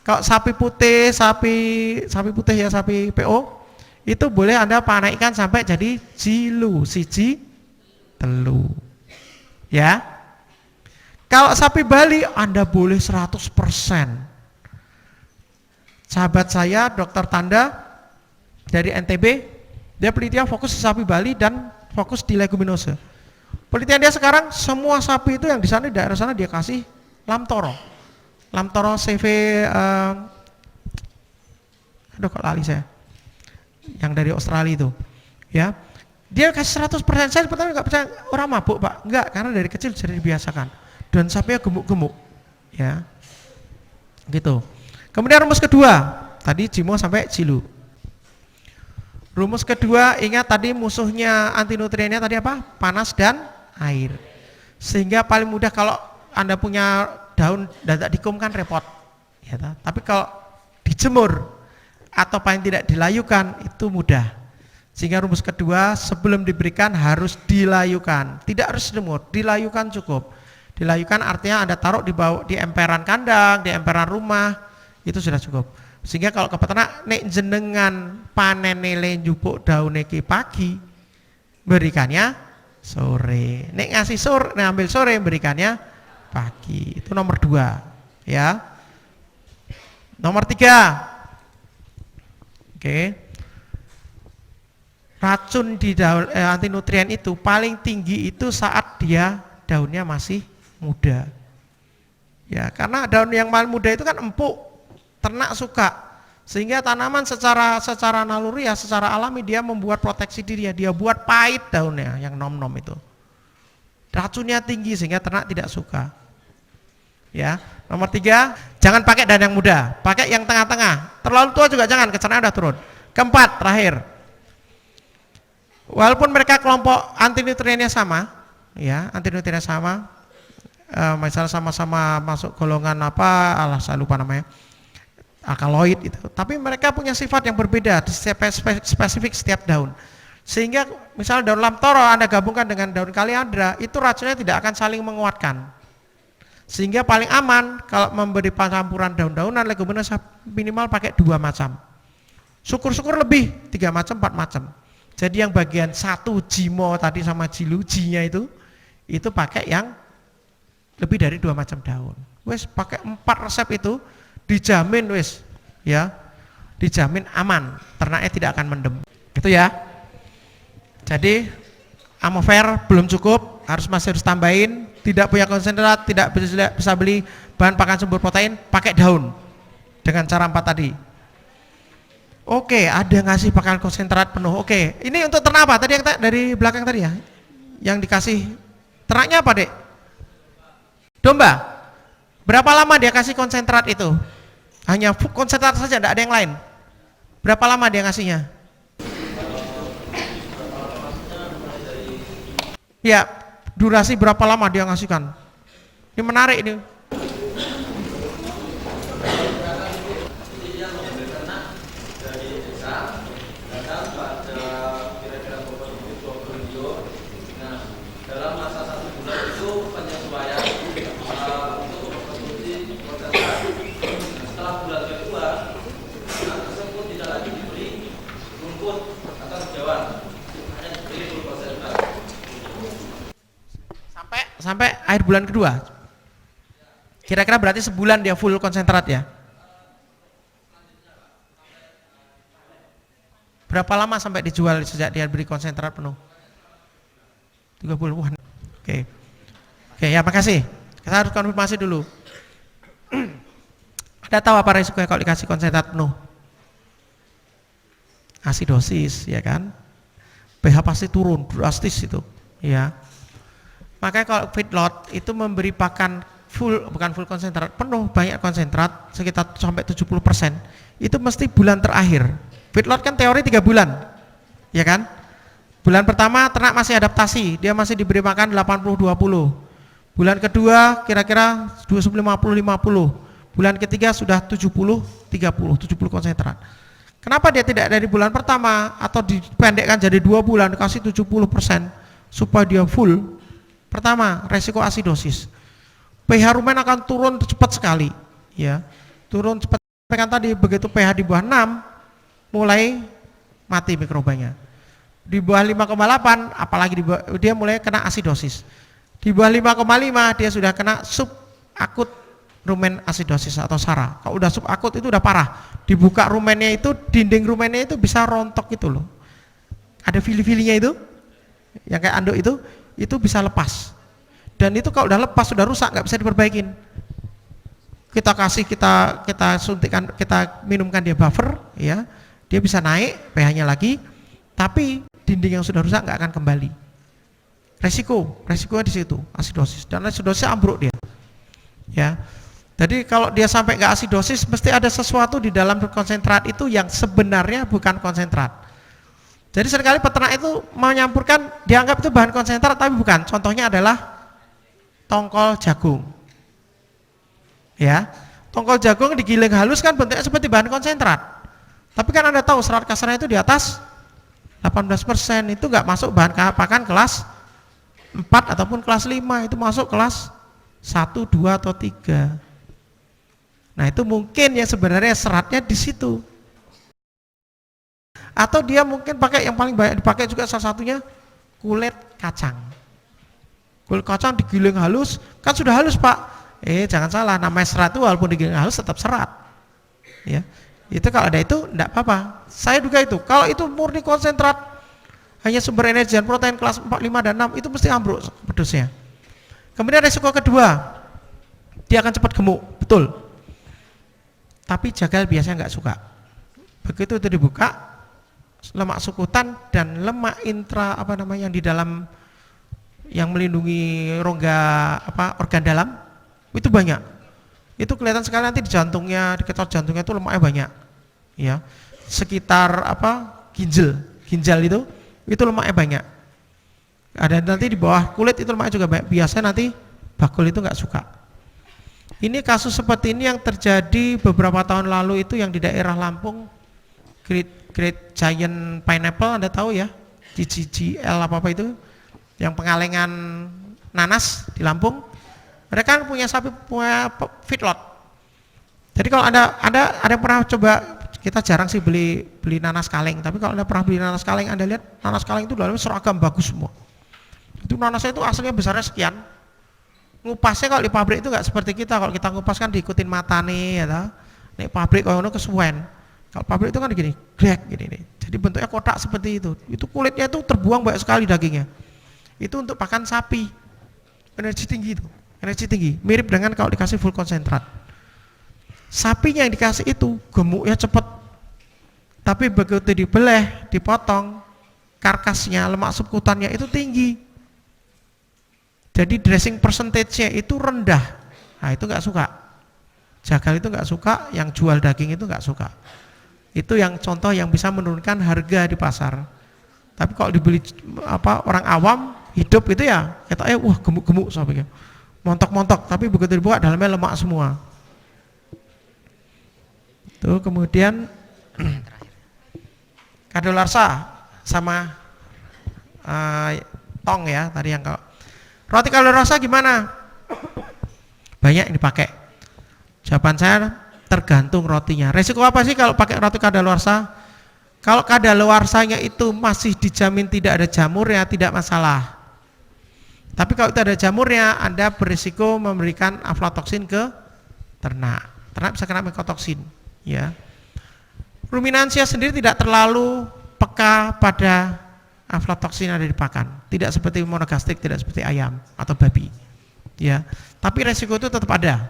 kalau sapi putih, sapi putih ya, sapi PO, itu boleh Anda panaikan sampai jadi jilu, siji, telu. Ya. Kalau sapi Bali Anda boleh 100%. Sahabat saya Dr. Tanda dari NTB, dia penelitian fokus di sapi Bali dan fokus di leguminosa. Penelitian dia sekarang semua sapi itu yang di sana, di daerah sana dia kasih lamtoro CV aduh kok lali saya, yang dari Australia itu, ya dia kasih 100%. Saya pertama nggak percaya, orang mabuk Pak, enggak, karena dari kecil sudah dibiasakan dan sapinya gemuk-gemuk, ya gitu. Kemudian rumus kedua, tadi jimo sampai jilu. Rumus kedua, ingat tadi musuhnya antinutriennya tadi apa? Panas dan air. Sehingga paling mudah kalau Anda punya daun dadak dikum kan repot. Ya, tapi kalau dijemur atau paling tidak dilayukan itu mudah. Sehingga rumus kedua, sebelum diberikan harus dilayukan. Tidak harus dijemur, dilayukan cukup. Dilayukan artinya Anda taruh di bawah, di emperan kandang, di emperan rumah, itu sudah cukup. Sehingga kalau ke peternak nek jenengan panen nile njupuk daun iki pagi, berikannya sore. Nek ngasih sore, nek ambil sore, berikannya pagi. Itu nomor 2, ya. Nomor 3. Oke. Racun di daun antinutrien itu paling tinggi itu saat dia daunnya masih muda. Ya, karena daun yang muda itu kan empuk, ternak suka, sehingga tanaman secara naluri ya, secara alami dia membuat proteksi diri ya, dia buat pahit daunnya yang nom-nom itu. Racunnya tinggi sehingga ternak tidak suka. Ya, nomor 3, jangan pakai daun yang muda, pakai yang tengah-tengah. Terlalu tua juga jangan, kecernakan udah turun. Keempat, terakhir. Walaupun mereka kelompok antinutriennya sama, ya, antinutriennya sama, misalnya sama-sama masuk golongan apa, saya lupa namanya, alkaloid itu, tapi mereka punya sifat yang berbeda spesifik setiap daun, sehingga misalnya daun lamtoro Anda gabungkan dengan daun kaliandra, itu racunnya tidak akan saling menguatkan, sehingga paling aman kalau memberi campuran daun-daunan leguminosa minimal pakai 2 macam, syukur-syukur lebih 3 macam 4 macam. Jadi yang bagian 1 jimo tadi sama jilu, jinya itu pakai yang lebih dari 2 macam daun. Wes pakai 4 resep itu dijamin wis, ya, dijamin aman, ternaknya tidak akan mendem. Itu ya. Jadi Amofer belum cukup, masih harus tambahin. Tidak punya konsentrat, tidak bisa beli bahan pakan sumber protein, pakai daun dengan cara 4 tadi. Oke, ada ngasih pakan konsentrat penuh. Oke, ini untuk ternak apa? Tadi yang dari belakang tadi ya, yang dikasih ternaknya apa dek? Domba. Berapa lama dia kasih konsentrat itu? Hanya konsentrat saja, tidak ada yang lain. Berapa lama dia ngasihnya? Ya, durasi berapa lama dia ngasihkan? Ini menarik ini. Sampai akhir bulan kedua. Kira-kira berarti sebulan dia full konsentrat ya. Berapa lama sampai dijual sejak dia beri konsentrat penuh? 3 bulan. Oke. Oke, ya makasih. Kita harus konfirmasi dulu. Ada tahu apa resikonya kalau dikasih konsentrat penuh? Asidosis, ya kan? pH pasti turun drastis itu, ya. Makanya kalau feedlot itu memberi pakan bukan full konsentrat, penuh banyak konsentrat sekitar sampai 70%, itu mesti bulan terakhir. Feedlot kan teori 3 bulan, ya kan? Bulan pertama ternak masih adaptasi, dia masih diberi makan 80-20. Bulan kedua kira-kira 50-50. Bulan ketiga sudah 70-30, 70 konsentrat. Kenapa dia tidak dari bulan pertama atau dipendekkan jadi 2 bulan, dikasih 70% supaya dia full? Pertama, resiko asidosis. pH rumen akan turun cepat sekali, ya. Turun cepat. Kan tadi begitu pH di bawah 6 mulai mati mikrobanya. Di bawah 5,8 apalagi dia mulai kena asidosis. Di bawah 5,5 dia sudah kena subakut rumen asidosis atau SARA. Kalau udah subakut itu udah parah. Dibuka rumennya itu, dinding rumennya itu bisa rontok gitu loh. Ada fili-filinya itu, yang kayak anduk itu bisa lepas. Dan itu kalau udah lepas, sudah rusak, nggak bisa diperbaikin. Kita kasih, kita suntikan, kita minumkan dia buffer, ya, dia bisa naik pH-nya lagi, tapi dinding yang sudah rusak nggak akan kembali. Resikonya di situ, asidosis. Dan asidosis ambruk dia, ya. Jadi kalau dia sampai nggak asidosis, mesti ada sesuatu di dalam konsentrat itu yang sebenarnya bukan konsentrat. Jadi seringkali peternak itu menyampurkan, dianggap itu bahan konsentrat, tapi bukan. Contohnya adalah tongkol jagung. Ya, tongkol jagung digiling halus kan bentuknya seperti bahan konsentrat. Tapi kan Anda tahu serat kasarnya itu di atas 18%, itu nggak masuk bahan pakan kelas 4 ataupun kelas 5, itu masuk kelas 1, 2 atau 3. Nah, itu mungkin yang sebenarnya seratnya di situ. Atau dia mungkin pakai yang paling banyak dipakai juga salah satunya kulit kacang. Kulit kacang digiling halus, kan sudah halus Pak. Jangan salah, namanya serat itu walaupun digiling halus tetap serat. Ya, itu kalau ada itu enggak apa-apa. Saya juga itu, kalau itu murni konsentrat, hanya sumber energi dan protein kelas 4, 5, dan 6, itu mesti ambruk pedusnya. Kemudian resiko kedua, dia akan cepat gemuk, betul. Tapi jagal biasanya nggak suka. Begitu itu dibuka, lemak sukutan dan lemak intra yang di dalam yang melindungi rongga organ dalam itu banyak. Itu kelihatan sekali nanti di jantungnya, di ketot jantungnya itu lemaknya banyak. Ya. Sekitar ginjal itu lemaknya banyak. Ada nanti di bawah kulit itu lemaknya juga banyak. Biasanya nanti bakul itu nggak suka. Ini kasus seperti ini yang terjadi beberapa tahun lalu itu yang di daerah Lampung, Great Giant Pineapple, Anda tahu ya, GGL apa itu, yang pengalengan nanas di Lampung. Mereka kan punya sapi, punya feedlot. Jadi kalau ada pernah coba, kita jarang sih beli nanas kaleng, tapi kalau Anda pernah beli nanas kaleng, Anda lihat nanas kaleng itu dalamnya seragam bagus semua. Itu nanasnya itu aslinya besarnya sekian. Ngupasnya kalau di pabrik itu nggak seperti kita. Kalau kita ngupas kan diikutin mata nih, ya. Nih pabrik kalau kesuwen. Kalau pabrik itu kan gini, grek gini nih. Jadi bentuknya kotak seperti itu. Itu kulitnya itu terbuang banyak sekali dagingnya. Itu untuk pakan sapi. Energi tinggi itu, energi tinggi. Mirip dengan kalau dikasih full konsentrat. Sapinya yang dikasih itu gemuknya cepat. Tapi begitu dibeleh, dipotong, karkasnya, lemak subkutannya itu tinggi. Jadi dressing percentage-nya itu rendah. Nah, itu nggak suka. Jagal itu nggak suka, yang jual daging itu nggak suka. Itu yang contoh yang bisa menurunkan harga di pasar. Tapi kalau dibeli orang awam hidup itu ya, kita wah gemuk-gemuk sapinya. Montok-montok, tapi begitu dibuka dalamnya lemak semua. Tuh, kemudian kadaluarsa sama tong ya, tadi yang kalau roti kadaluarsa gimana? Banyak yang dipakai. Jawaban saya tergantung rotinya. Resiko apa sih kalau pakai roti kadaluarsa? Kalau kadaluarsanya itu masih dijamin tidak ada jamurnya, tidak masalah. Tapi kalau itu ada jamurnya, Anda berisiko memberikan aflatoksin ke ternak. Ternak bisa kena mikotoksin. Ya. Ruminansia sendiri tidak terlalu peka pada aflatoksin ada di pakan, tidak seperti monogastrik, tidak seperti ayam atau babi, ya. Tapi resiko itu tetap ada.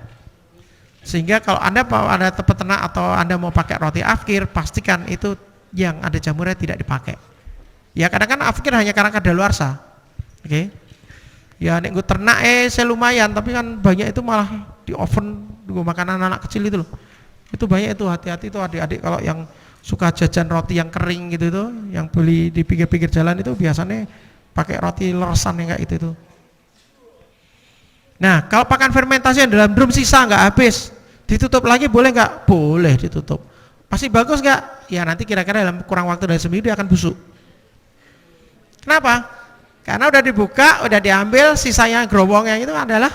Sehingga kalau Anda mau ada peternak atau Anda mau pakai roti afkir, pastikan itu yang ada jamurnya tidak dipakai. Ya kadang-kadang afkir hanya karena kadaluarsa, oke. Ya nek gue ternak saya lumayan, tapi kan banyak itu malah di oven, gue makan anak-anak kecil itu loh. Itu banyak itu, hati-hati itu adik-adik kalau yang suka jajan roti yang kering gitu tuh, yang beli di pinggir-pinggir jalan itu biasanya pakai roti leresan yang kayak itu. Nah, kalau pakan fermentasi yang dalam drum sisa nggak habis, ditutup lagi boleh nggak? Boleh ditutup. Masih bagus nggak? Ya nanti kira-kira dalam kurang waktu dari seminggu dia akan busuk. Kenapa? Karena udah dibuka, udah diambil, sisanya gerowongnya itu adalah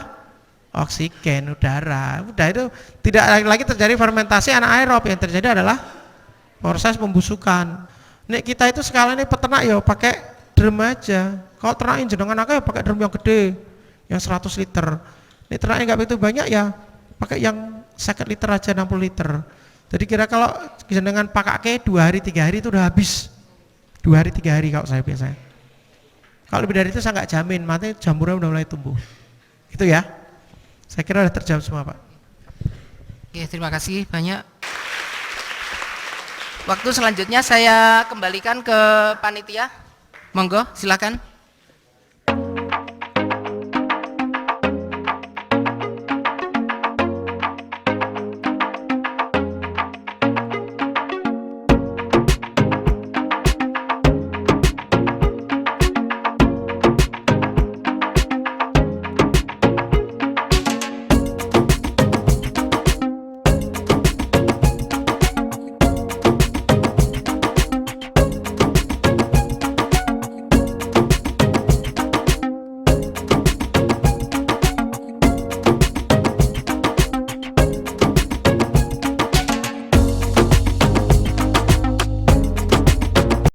oksigen, udara. Udah itu tidak lagi terjadi fermentasi anaerob, yang terjadi adalah proses pembusukan. Nek kita itu sekarang ini peternak ya pakai drum aja. Kalau ternak jenengan akeh ya pakai drum yang gede, yang 100 liter. Nek ternaknya nggak begitu banyak ya pakai yang 50 liter aja, 60 liter. Jadi kira kalau jenengan pakai 2 hari 3 hari itu udah habis. 2 hari 3 hari kalau saya biasanya. Kalau lebih dari itu saya nggak jamin, mati jamurnya udah mulai tumbuh. Itu ya. Saya kira udah terjawab semua, Pak. Oke, terima kasih banyak. Waktu selanjutnya saya kembalikan ke panitia. Monggo, silakan.